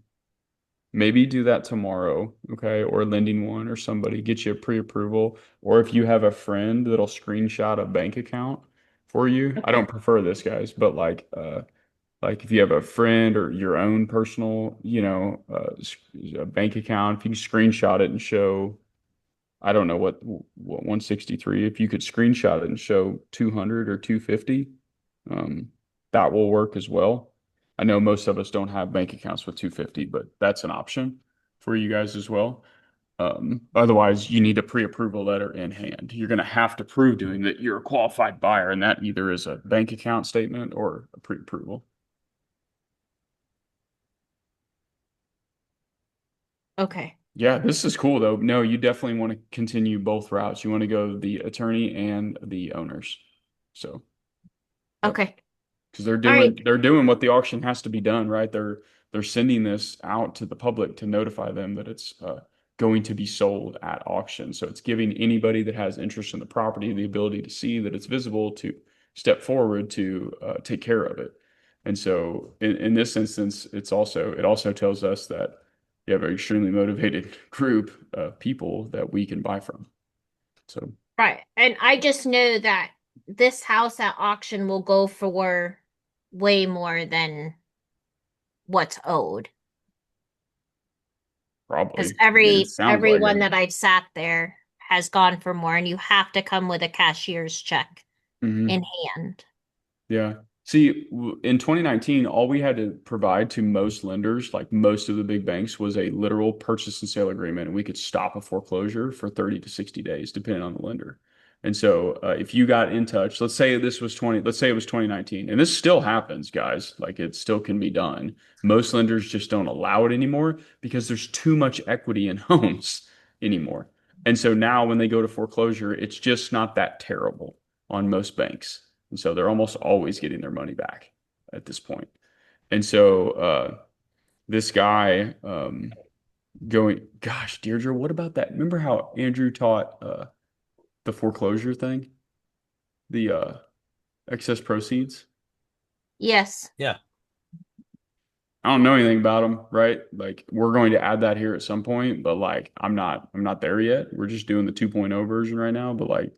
Maybe do that tomorrow, okay? Or lending one or somebody get you a pre-approval. Or if you have a friend that'll screenshot a bank account for you. I Okay. don't prefer this, guys, but like if you have a friend or your own personal, a bank account, if you can screenshot it and show, I don't know what 163, if you could screenshot it and show 200 or 250, um, that will work as well. I know most of us don't have bank accounts with 250, but that's an option for you guys as well. Otherwise, you need a pre-approval letter in hand. You're going to have to prove doing that you're a qualified buyer, and that either is a bank account statement or a pre-approval. Okay. Yeah, this is cool though. No, you definitely want to continue both routes. You want to go the attorney and the owners. So, yep. Okay. Because they're All right. doing what the auction has to be done, right? They're sending this out to the public to notify them that it's going to be sold at auction. So it's giving anybody that has interest in the property the ability to see that it's visible to step forward to take care of it. And so in this instance, it also tells us that you have an extremely motivated group of people that we can buy from. So Right. And I just know that this house at auction will go for way more than what's owed. Because probably, I mean, it sounds like everyone it. that I've sat there has gone for more, and you have to come with a cashier's check Mhm. in hand. Yeah. See, in 2019, all we had to provide to most lenders, like most of the big banks, was a literal purchase and sale agreement, and we could stop a foreclosure for 30 to 60 days, depending on the lender. And so, if you got in touch, let's say it was 2019, and this still happens, guys, like it still can be done. Most lenders just don't allow it anymore because there's too much equity in homes anymore. And so now when they go to foreclosure, it's just not that terrible on most banks. And so they're almost always getting their money back at this point. And so this guy gosh, Deirdre, what about that? Remember how Andrew taught the foreclosure thing, the excess proceeds? Yes. Yeah. I don't know anything about them, right? Like we're going to add that here at some point, but like I'm not there yet. We're just doing the 2.0 version right now, but like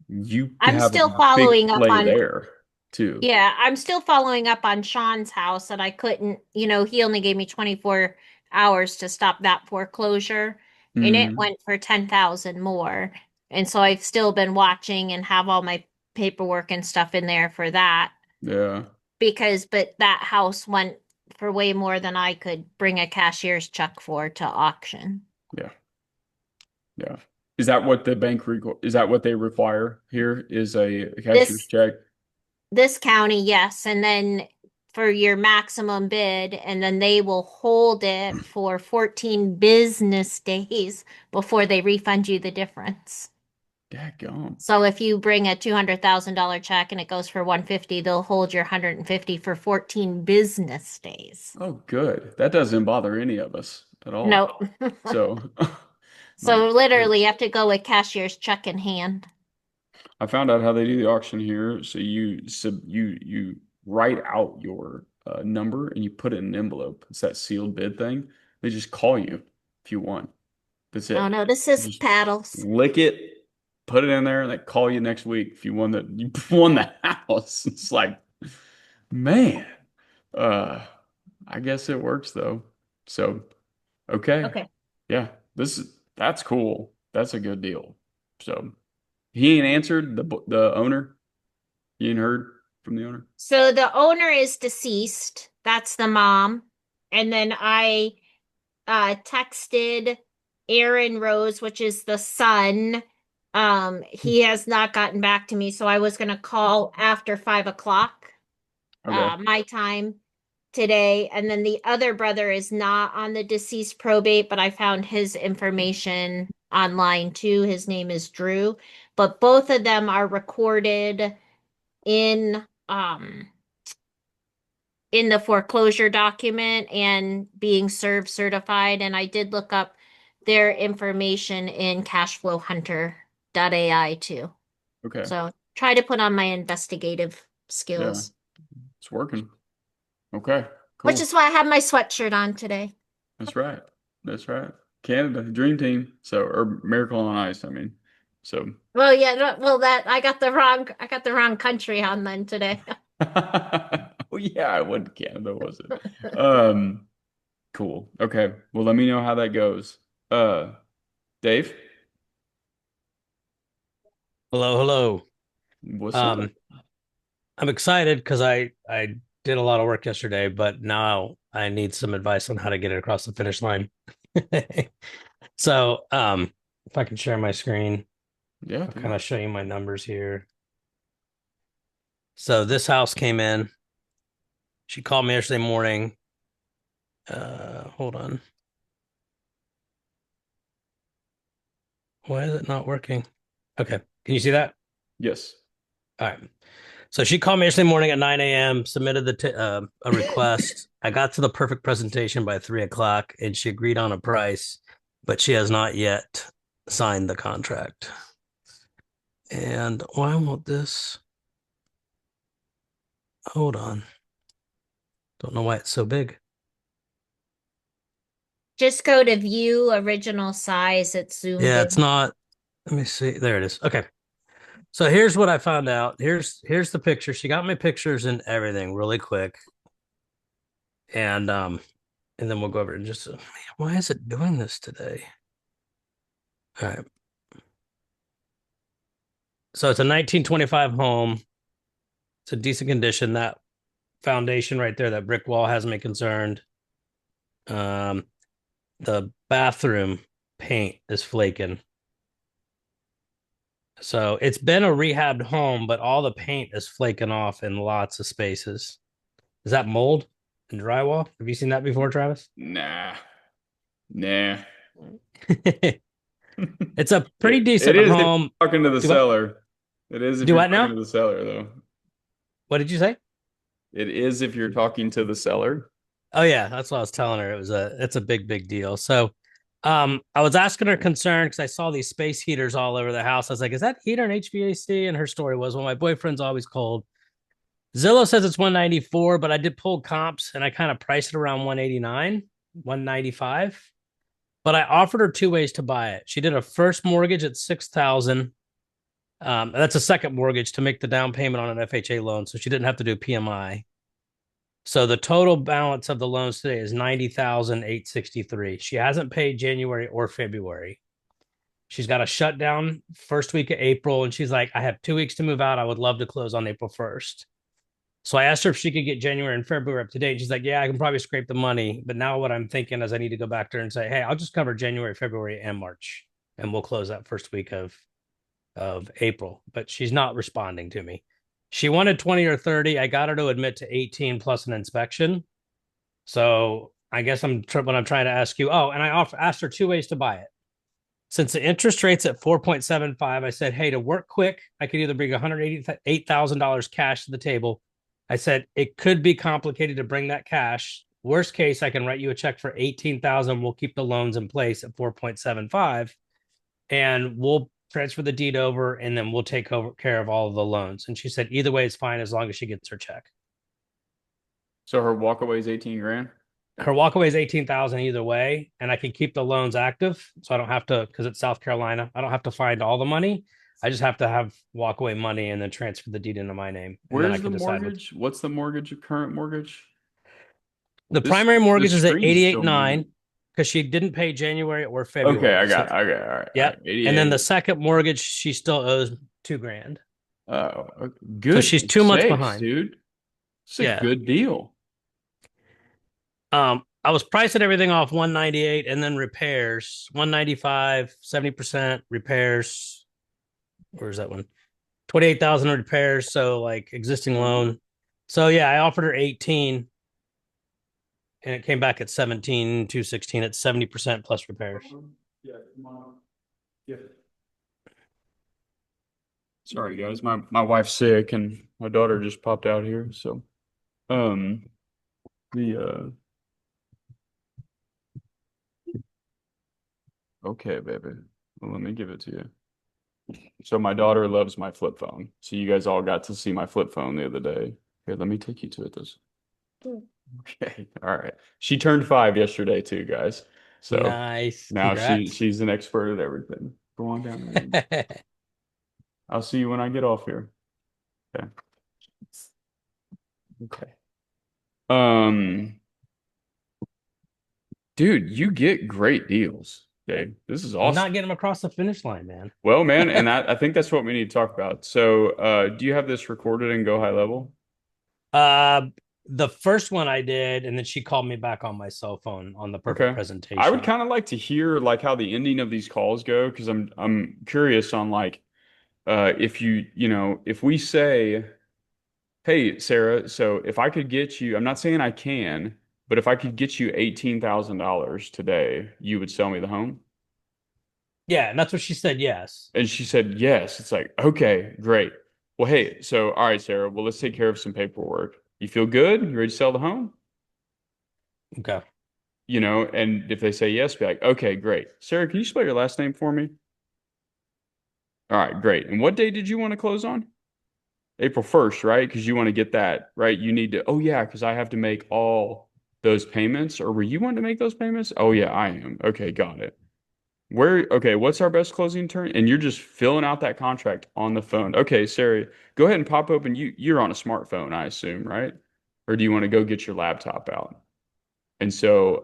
you I'm have a still big following up play on, there too. yeah, I'm still following up on Sean's house that I couldn't, he only gave me 24 hours to stop that foreclosure, and it Hmm. went for 10,000 more. And so I've still been watching and have all my paperwork and stuff in there for that. Yeah. But that house went for way more than I could bring a cashier's check for to auction. Yeah. Yeah. Is that what the is that what they require here is a cashier's This check? this county, yes, and then for your maximum bid, and then they will hold it for 14 business days before they refund you the difference. Dadgum. So if you bring a $200,000 check and it goes for 150, they'll hold your 150 for 14 business days. Oh, good. That doesn't bother any of us at all. No. So, like, So literally you have to go with cashier's check in hand. I found out how they do the auction here. So you write out your number and you put it in an envelope. It's that sealed bid thing. They just call you if you won. That's Oh it. no, this You is just paddles. lick it, put it in there, and they call you next week if you won the house. It's like, man, uh, I guess it works though. So, okay. Okay. Yeah, that's cool. That's a good deal. So he ain't answered the owner. You ain't heard from the owner. So the owner is deceased. That's the mom. And then I texted Aaron Rose, which is the son. He has not gotten back to me, so I was gonna call after 5 o'clock, Okay. my time today. And then the other brother is not on the deceased probate, but I found his information online too. His name is Drew, but both of them are recorded in in the foreclosure document and being served certified. And I did look up their information in cashflowhunter.ai too. Okay. So try to put on my investigative Yeah, skills, it's working. Okay. which Cool. is why I have my sweatshirt on today. That's right. That's right. Canada, dream team. So, or Miracle on Ice, I mean. So, Well, yeah, well that I got the wrong country on then today. oh yeah, it wasn't Canada, was it? Cool. Okay. Well, let me know how that goes. Uh, Dave, Hello, hello. what's up? Um, I'm excited because I did a lot of work yesterday, but now I need some advice on how to get it across the finish line. So, if I can share my screen, Yeah, I'll dude. kind of show you my numbers here. So this house came in. She called me yesterday morning. Hold on. Why is it not working? Okay. Can you see that? Yes. All right. So she called me yesterday morning at 9 a.m., submitted a request. I got to the perfect presentation by 3 o'clock, and she agreed on a price, but she has not yet signed the contract. And why won't this? Hold on. Don't know why it's so big. Just go to view original size. It's zoomed Yeah, in. it's not. Let me see. There it is. Okay. So here's what I found out. Here's the picture. She got my pictures and everything really quick. And then we'll go over it in just man, why is it doing this today? All right. So it's a 1925 home. It's a decent condition. That foundation right there, that brick wall has me concerned. The bathroom paint is flaking. So it's been a rehabbed home, but all the paint is flaking off in lots of spaces. Is that mold and drywall? Have you seen that before, Travis? Nah. It's a pretty decent It is if home. you're talking to the Do what? seller. It is if Do you're what now? talking to the seller, though. What did you say? It is if you're talking to the seller. Oh yeah, that's what I was telling her. It's a big deal. So I was asking her concern because I saw these space heaters all over the house. I was like, is that heater an HVAC? And her story was, well, my boyfriend's always cold. Zillow says it's 194, but I did pull comps and I kind of priced it around 189, 195. But I offered her two ways to buy it. She did a first mortgage at 6,000. That's a second mortgage to make the down payment on an FHA loan, so she didn't have to do PMI. So the total balance of the loans today is 90,863. She hasn't paid January or February. She's got a shutdown first week of April, and she's like, I have 2 weeks to move out. I would love to close on April 1st. So I asked her if she could get January and February up to date. She's like, yeah, I can probably scrape the money. But now what I'm thinking is I need to go back to her and say, hey, I'll just cover January, February, and March. And we'll close that first week of April. But she's not responding to me. She wanted 20 or 30. I got her to admit to 18 plus an inspection. So I guess what I'm trying to ask you. Oh, and I asked her two ways to buy it. Since the interest rate's at 4.75, I said, hey, to work quick, I could either bring $188,000 cash to the table. I said, it could be complicated to bring that cash. Worst case, I can write you a check for 18,000. We'll keep the loans in place at 4.75 and we'll transfer the deed over and then we'll take care of all of the loans. And she said, either way is fine as long as she gets her check. So her walkaway is 18 grand? Her walkaway is 18,000 either way, and I can keep the loans active, so I don't have to, because it's South Carolina, I don't have to find all the money. I just have to have walkaway money and then transfer the deed into my name. Where's the mortgage? What's the current mortgage? The primary mortgage is at screen's still 88.9 because she didn't pay January or February. Okay, I got it. Okay, all right. Yeah. All right, And then the second mortgage, she still owes $2,000. Oh, good. So she's 2 months behind. Dude. It's a good deal. I was pricing everything off 198 and then repairs 195, 70% repairs. Where's that one? 28,000 repairs. So like existing loan. So yeah, I offered her 18 and it came back at 17,216 at 70% plus repairs. Yeah. Yeah. Sorry guys, my wife's sick and my daughter just popped out here. So okay, baby. Well, let me give it to you. So my daughter loves my flip phone. So you guys all got to see my flip phone the other day. Here, let me take you to it this. Okay. All right. She turned 5 yesterday too, guys. So nice. Now she's an expert at everything. Go on down there. I'll see you when I get off here. Okay. Okay. Dude, you get great deals. Okay. This is awesome. I'm not getting them across the finish line, man. Well, man, and I think that's what we need to talk about. So, do you have this recorded in Go High Level? The first one I did, and then she called me back on my cell phone on the perfect Okay. I would presentation. kind of like to hear like how the ending of these calls go because I'm curious on like if if we say, "Hey Sarah, so if I could get you, I'm not saying I can, but if I could get you $18,000 today, you would sell me the home?" Yeah, and that's what she said. Yes. And she said, "Yes." It's like, "Okay, great. Well, hey, so all right, Sarah, well, let's take care of some paperwork. You feel good? You ready to sell the home?" Okay. And if they say yes, be like, "Okay, great. Sarah, can you spell your last name for me?" All right, great. And what day did you want to close on? April 1st, right? Because you want to get that, right? You need to, oh yeah, because I have to make all those payments. Or were you wanting to make those payments? Oh yeah, I am. Okay, got it. Okay, what's our best closing term? And you're just filling out that contract on the phone. Okay, Sarah, go ahead and pop open. You're on a smartphone, I assume, right? Or do you want to go get your laptop out? And so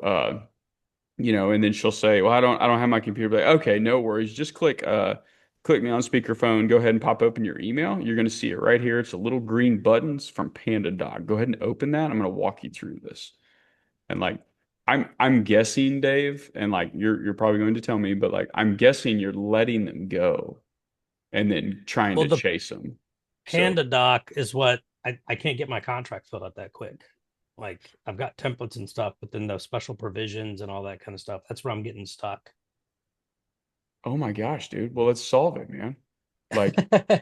and then she'll say, "Well, I don't have my computer." But like, okay, no worries. Just click me on speakerphone. Go ahead and pop open your email. You're gonna see it right here. It's a little green buttons from PandaDoc. Go ahead and open that. I'm gonna walk you through this. And like I'm guessing, Dave, and like you're probably going to tell me, but like I'm guessing you're letting them go and then trying Well, to the chase them. So, Panda doc is what I can't get my contract filled out that quick. Like I've got templates and stuff, but then the special provisions and all that kind of stuff. That's where I'm getting stuck. oh my gosh, dude. Well, let's solve it, man. Like,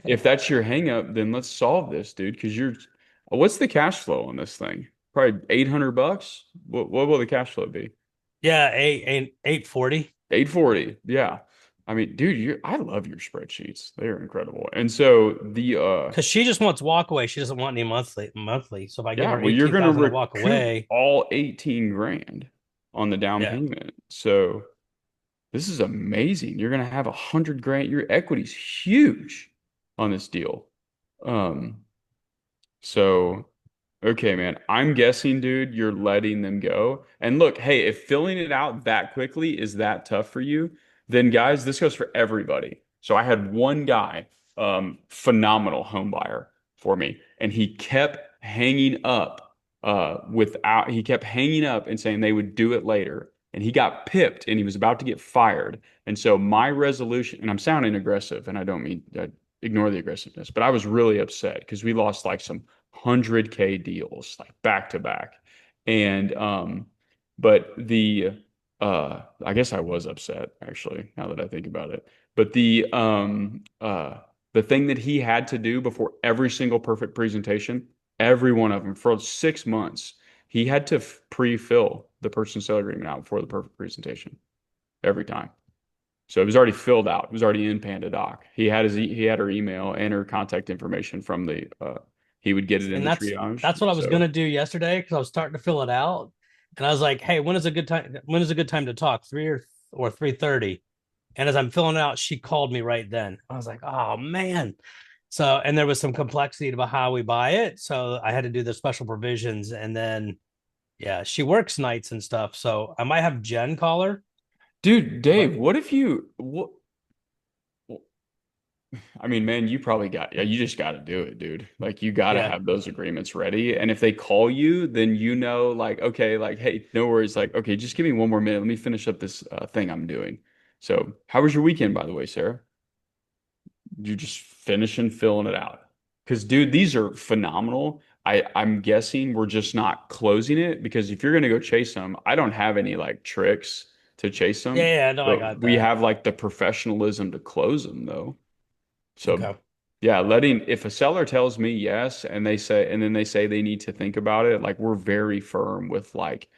if that's your hang up, then let's solve this, dude. Because what's the cash flow on this thing? Probably $800. What will the cash flow be? Yeah, 840. 840. Yeah. I mean, dude, I love your spreadsheets. They're incredible. And so Because she just wants walk away. She doesn't want any monthly. So if I give yeah, her well, you're gonna 18,000 to walk recoup away, all 18 grand on the down yeah. payment. So this is amazing. You're gonna have 100 grand. Your equity's huge on this deal. Um, so okay, man. I'm guessing, dude, you're letting them go. And look, hey, if filling it out that quickly is that tough for you, then guys, this goes for everybody. So I had one guy, phenomenal home buyer for me, and he kept hanging up and saying they would do it later. And he got pipped and he was about to get fired. And so my resolution, and I'm sounding aggressive, and I don't mean ignore the aggressiveness, but I was really upset because we lost like some 100K deals like back to back. And but I guess I was upset actually, now that I think about it. But the thing that he had to do before every single perfect presentation, every one of them for 6 months, he had to pre-fill the purchase and sale agreement out before the perfect presentation every time. So it was already filled out. It was already in PandaDoc. He had her email and her contact information from the he would get it in And the that's triage. what I was So gonna do yesterday because I was starting to fill it out. And I was like, hey, when is a good time? When is a good time to talk? 3 or 3:30. And as I'm filling it out, she called me right then. I was like, oh man. So, and there was some complexity about how we buy it. So I had to do the special provisions. And then, yeah, she works nights and stuff. So I might have Jen call her, dude, but Dave, what if you what I mean, man, you probably yeah, you just got to do it, dude. Like you got to yeah, have those agreements ready. And if they call you, then like, okay, like, hey, no worries. Like, okay, just give me one more minute. Let me finish up this thing I'm doing. So, how was your weekend, by the way, Sarah? You just finishing filling it out. Because, dude, these are phenomenal. I'm guessing we're just not closing it because if you're gonna go chase them, I don't have any like tricks to chase them, yeah, no, I but got we that. have like the professionalism to close them though. So Okay. yeah, if a seller tells me yes and then they say they need to think about it, like we're very firm with like,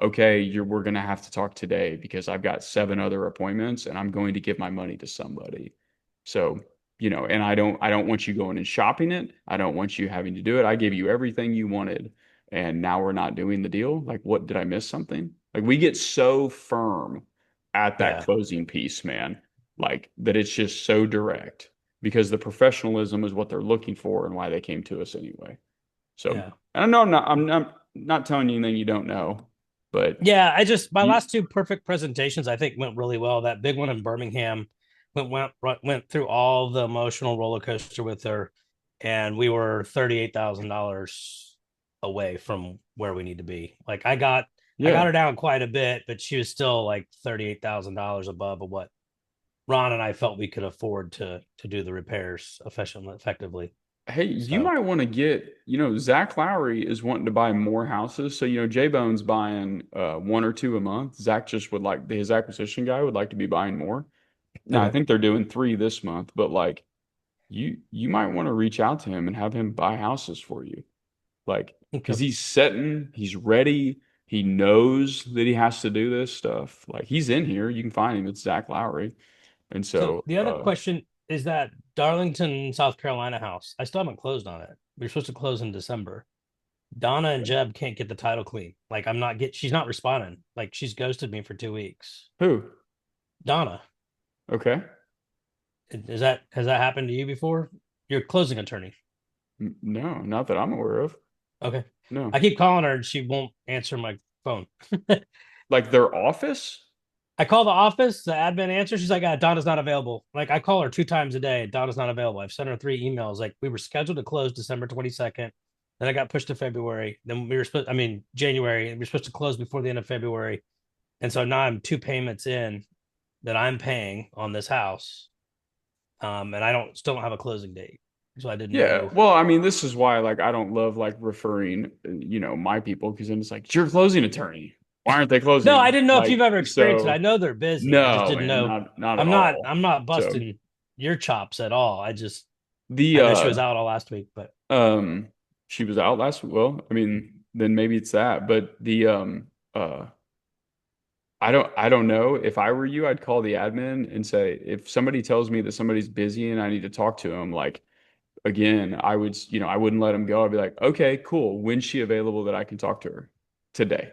okay, we're gonna have to talk today because I've got 7 other appointments and I'm going to give my money to somebody. So, and I don't want you going and shopping it. I don't want you having to do it. I gave you everything you wanted and now we're not doing the deal. Like, what did I miss something? Like we get so firm at that Yeah. closing piece, man, like that it's just so direct because the professionalism is what they're looking for and why they came to us anyway. So Yeah. I know I'm not telling you anything you don't know, but Yeah. My you, last two perfect presentations, I think went really well. That big one in Birmingham went through all the emotional roller coaster with her. And we were $38,000 away from where we need to be. Like I got Yeah. her down quite a bit, but she was still like $38,000 above of what Ron and I felt we could afford to do the repairs effectively. Hey, you So might want to get, Zach Lowry is wanting to buy more houses. So, J-Bone's buying one or two a month. Zach just would like his acquisition guy would like to be buying more. Now, I okay, think they're doing three this month, but like you might want to reach out to him and have him buy houses for you. Like, okay. because he's setting, he's ready, he knows that he has to do this stuff. Like he's in here. You can find him. It's Zach Lowry. And So so the other question is that Darlington, South Carolina house. I still haven't closed on it. We were supposed to close in December. Donna and Jeb can't get the title clean. Like she's not responding. Like she's ghosted me for 2 weeks. who? Donna, Okay. has that happened to you before? You're a closing attorney. No, not that I'm aware of. Okay. No. I keep calling her and she won't answer my phone. Like their office? I call the office, the admin answer. She's like, Donna's not available. Like I call her 2 times a day. Donna's not available. I've sent her 3 emails. Like we were scheduled to close December 22nd. Then I got pushed to February. Then January. We were supposed to close before the end of February. And so now I'm 2 payments in that I'm paying on this house. And I still don't have a closing date. So I didn't Yeah. know. Well, I mean, this is why like I don't love like referring, my people because then it's like, it's your closing attorney. Why aren't they No, I closing? didn't know if you've Like, ever experienced it. I so know they're busy. I just no, didn't man, know. not at I'm all. not So busting your chops at all. the I know she was out all last week, but um she was out last week. Well, I mean, then maybe it's that. But the uh I don't know. If I were you, I'd call the admin and say, if somebody tells me that somebody's busy and I need to talk to them, like again, I wouldn't let them go. I'd be like, okay, cool. When's she available that I can talk to her? Today.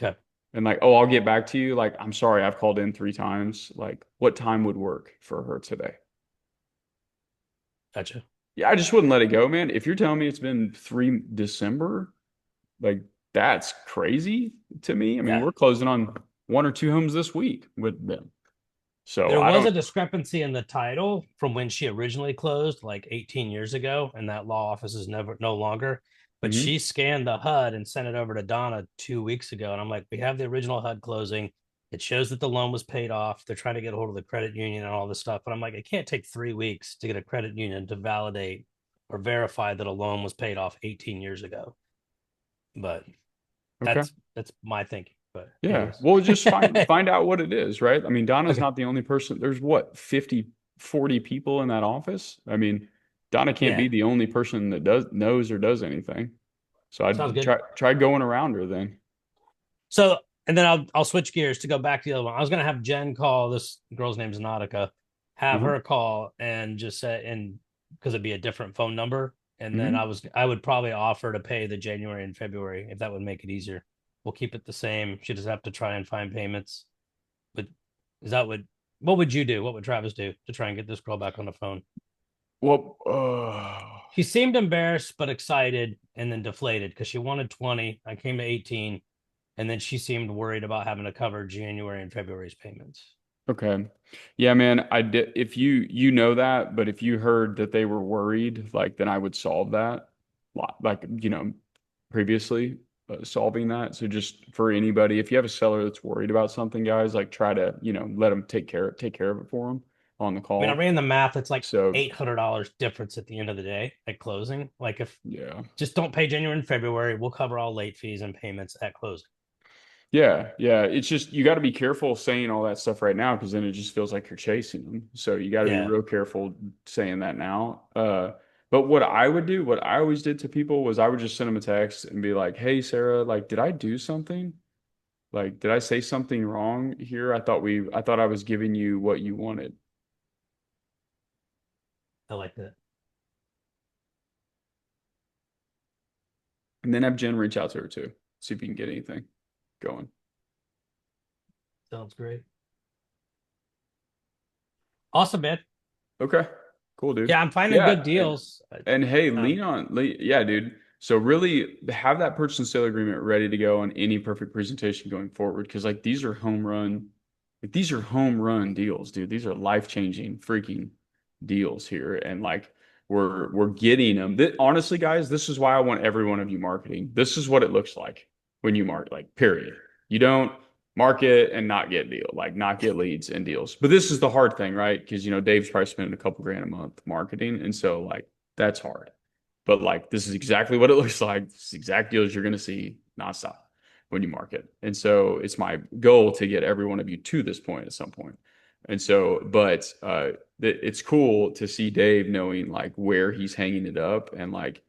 okay, And like, oh, I'll get back to you. Like, I'm sorry, I've called in three times. Like, what time would work for her today? gotcha. Yeah, I just wouldn't let it go, man. If you're telling me it's been 3 December, like that's crazy to me. I mean, Yeah. we're closing on one or two homes this week with them. So There I was a don't. discrepancy in the title from when she originally closed, like 18 years ago, and that law office is no longer. But Mhm. she scanned the HUD and sent it over to Donna 2 weeks ago. And I'm like, we have the original HUD closing. It shows that the loan was paid off. They're trying to get a hold of the credit union and all this stuff. But I'm like, it can't take 3 weeks to get a credit union to validate or verify that a loan was paid off 18 years ago. But Okay. that's my thinking. But Yeah. anyways. Well, just find out what it is, right? I mean, Donna's Okay. not the only person. There's what, 50, 40 people in that office? I mean, Donna can't Yeah. be the only person that knows or does anything. So Sounds I'd good. try going around her then. So, and then I'll switch gears to go back to the other one. I was gonna have Jen call, this girl's name's Nautica, have Uh-huh. her call and just say, and because it'd be a different phone number, and then Hmm. I would probably offer to pay the January and February if that would make it easier. We'll keep it the same. She just have to try and find payments. But is that what would you do? What would Travis do to try and get this girl back on the phone? Well, She seemed embarrassed but excited and then deflated because she wanted 20. I came to 18. And then she seemed worried about having to cover January and February's payments. okay. Yeah, man, I did. If you know that, but if you heard that they were worried, like then I would solve that, like previously solving that. So just for anybody, if you have a seller that's worried about something, guys, like try to let them take care of it for them on the I mean, I call. ran the math. It's like So $800 difference at the end of the day at closing. Like if yeah, just don't pay January and February, we'll cover all late fees and payments at closing. yeah. It's just you got to be careful saying all that stuff right now because then it just feels like you're chasing them. So you got to be Yeah. real careful saying that now. But what I would do, what I always did to people was I would just send them a text and be like, "Hey, Sarah, like, did I do something? Like, did I say something wrong here? I thought I was giving you what you wanted." I like that. And then have Jen reach out to her too, see if you can get anything going. Sounds great. Awesome, man. Okay, cool, dude. Yeah, I'm finding Yeah, good deals. and hey, Um, yeah, dude. So really have that purchase and sale agreement ready to go on any perfect presentation going forward because like these are home run deals, dude. These are life-changing freaking deals here. And like we're getting them. Honestly, guys, this is why I want every one of you marketing. This is what it looks like when you market, like period. You don't market and not get not get leads and deals. But this is the hard thing, right? Because Dave's probably spending a couple grand a month marketing, and so like that's hard. But like this is exactly what it looks like. This is exact deals you're going to see nonstop when you market. And so it's my goal to get every one of you to this point at some point. And so, but it's cool to see Dave knowing like where he's hanging it up, and like,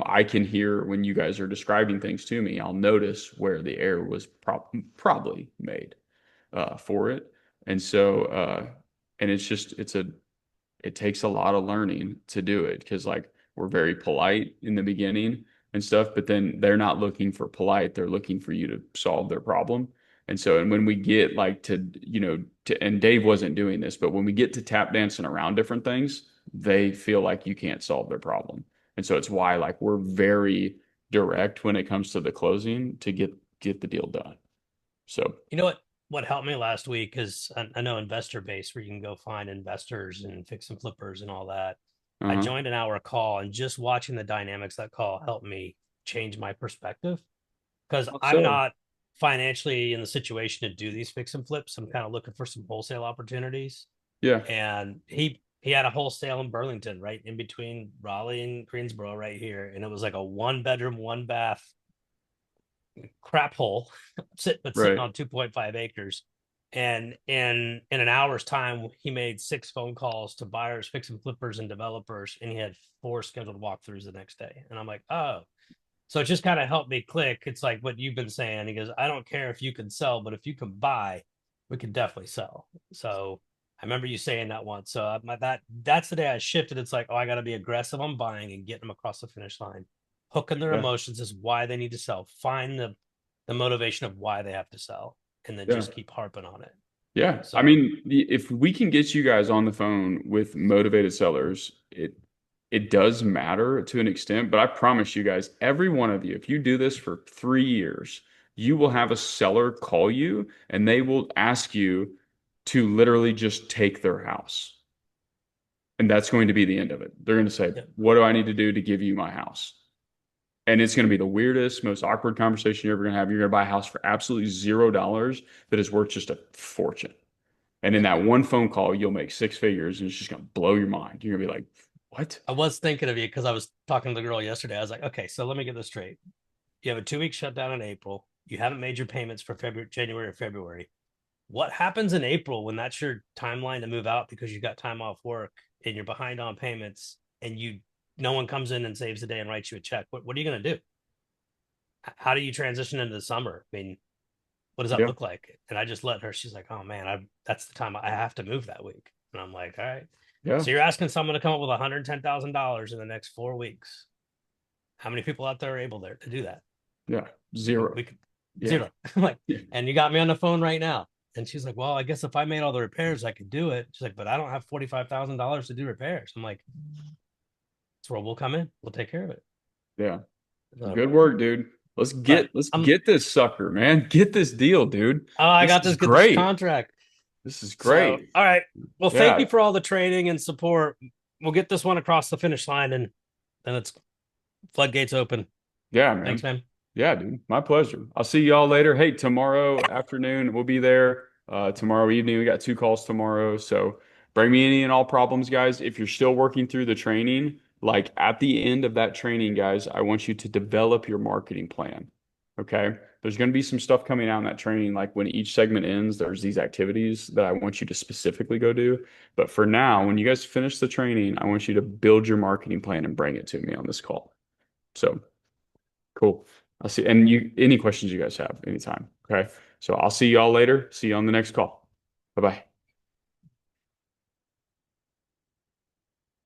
I can hear when you guys are describing things to me, I'll notice where the error was probably made for it. And so, and it takes a lot of learning to do it, because like we're very polite in the beginning and stuff, but then they're not looking for polite, they're looking for you to solve their problem. And so, and when we get like and Dave wasn't doing this, but when we get to tap dancing around different things, they feel like you can't solve their problem. And so it's why like we're very direct when it comes to the closing to get the deal done. So, You know what helped me last week is I know Investor Base, where you can go find investors and fix and flippers and all that. I uh-huh. joined an hour call, and just watching the dynamics of that call helped me change my perspective, because I'm So, not financially in the situation to do these fix and flips. I'm kind of looking for some wholesale opportunities. yeah, And he had a wholesale in Burlington, right in between Raleigh and Greensboro, right here, and it was like a 1 bedroom, 1 bath crap hole, sitting right. on 2.5 acres. And in an hour's time, he made 6 phone calls to buyers, fix and flippers, and developers, and he had 4 scheduled walkthroughs the next day. And I'm like, oh, so it just kind of helped me click. It's like what you've been saying. He goes, I don't care if you can sell, but if you can buy, we can definitely sell. So I remember you saying that once. So that's the day I shifted. It's like, oh, I got to be aggressive on buying and getting them across the finish line. Hooking their Yeah, emotions is why they need to sell. Find the motivation of why they have to sell, and then yeah. just keep harping on it. Yeah. I So mean, if we can get you guys on the phone with motivated sellers, it does matter to an extent, but I promise you guys, every one of you, if you do this for 3 years, you will have a seller call you and they will ask you to literally just take their house. And that's going to be the end of it. They're going to say, yeah. what do I need to do to give you my house? And it's going to be the weirdest, most awkward conversation you're ever going to have. You're going to buy a house for absolutely $0 that is worth just a fortune. And in that one phone call, you'll make 6 figures, and it's just going to blow your mind. You're going to be like, what? I was thinking of you because I was talking to the girl yesterday. I was like, okay, so let me get this straight. You have a 2-week shutdown in April. You haven't made your payments for January or February. What happens in April when that's your timeline to move out because you got time off work and you're behind on payments, and no one comes in and saves the day and writes you a check? What are you going to do? How do you transition into the summer? I mean, what does that Yeah. look like? And I just let her. She's like, oh man, that's the time I have to move that week. And I'm like, all right. Yeah. So you're asking someone to come up with $110,000 in the next 4 weeks. How many people out there are able to do that? Yeah. Zero. We could, Yeah. Zero. Like, Yeah. and you got me on the phone right now. And she's like, well, I guess if I made all the repairs, I could do it. She's like, but I don't have $45,000 to do repairs. I'm like, that's where we'll come in. We'll take care of it. Yeah. So, Good work, dude. Let's but get this sucker, man. Get this deal, dude. oh, I got This is this, get this great. contract. This is So, great. all right. Well, thank Yeah. you for all the training and support. We'll get this one across the finish line, and then it's floodgates open. Yeah, man. Thanks, man. Yeah, dude. My pleasure. I'll see y'all later. Hey, tomorrow afternoon, we'll be there. Tomorrow evening, we got 2 calls tomorrow. So bring me any and all problems, guys. If you're still working through the training, like at the end of that training, guys, I want you to develop your marketing plan. Okay. There's going to be some stuff coming out in that training. Like when each segment ends, there's these activities that I want you to specifically go do. But for now, when you guys finish the training, I want you to build your marketing plan and bring it to me on this call. So cool. I'll see. And any questions you guys have anytime. Okay. So I'll see y'all later. See you on the next call. Bye-bye.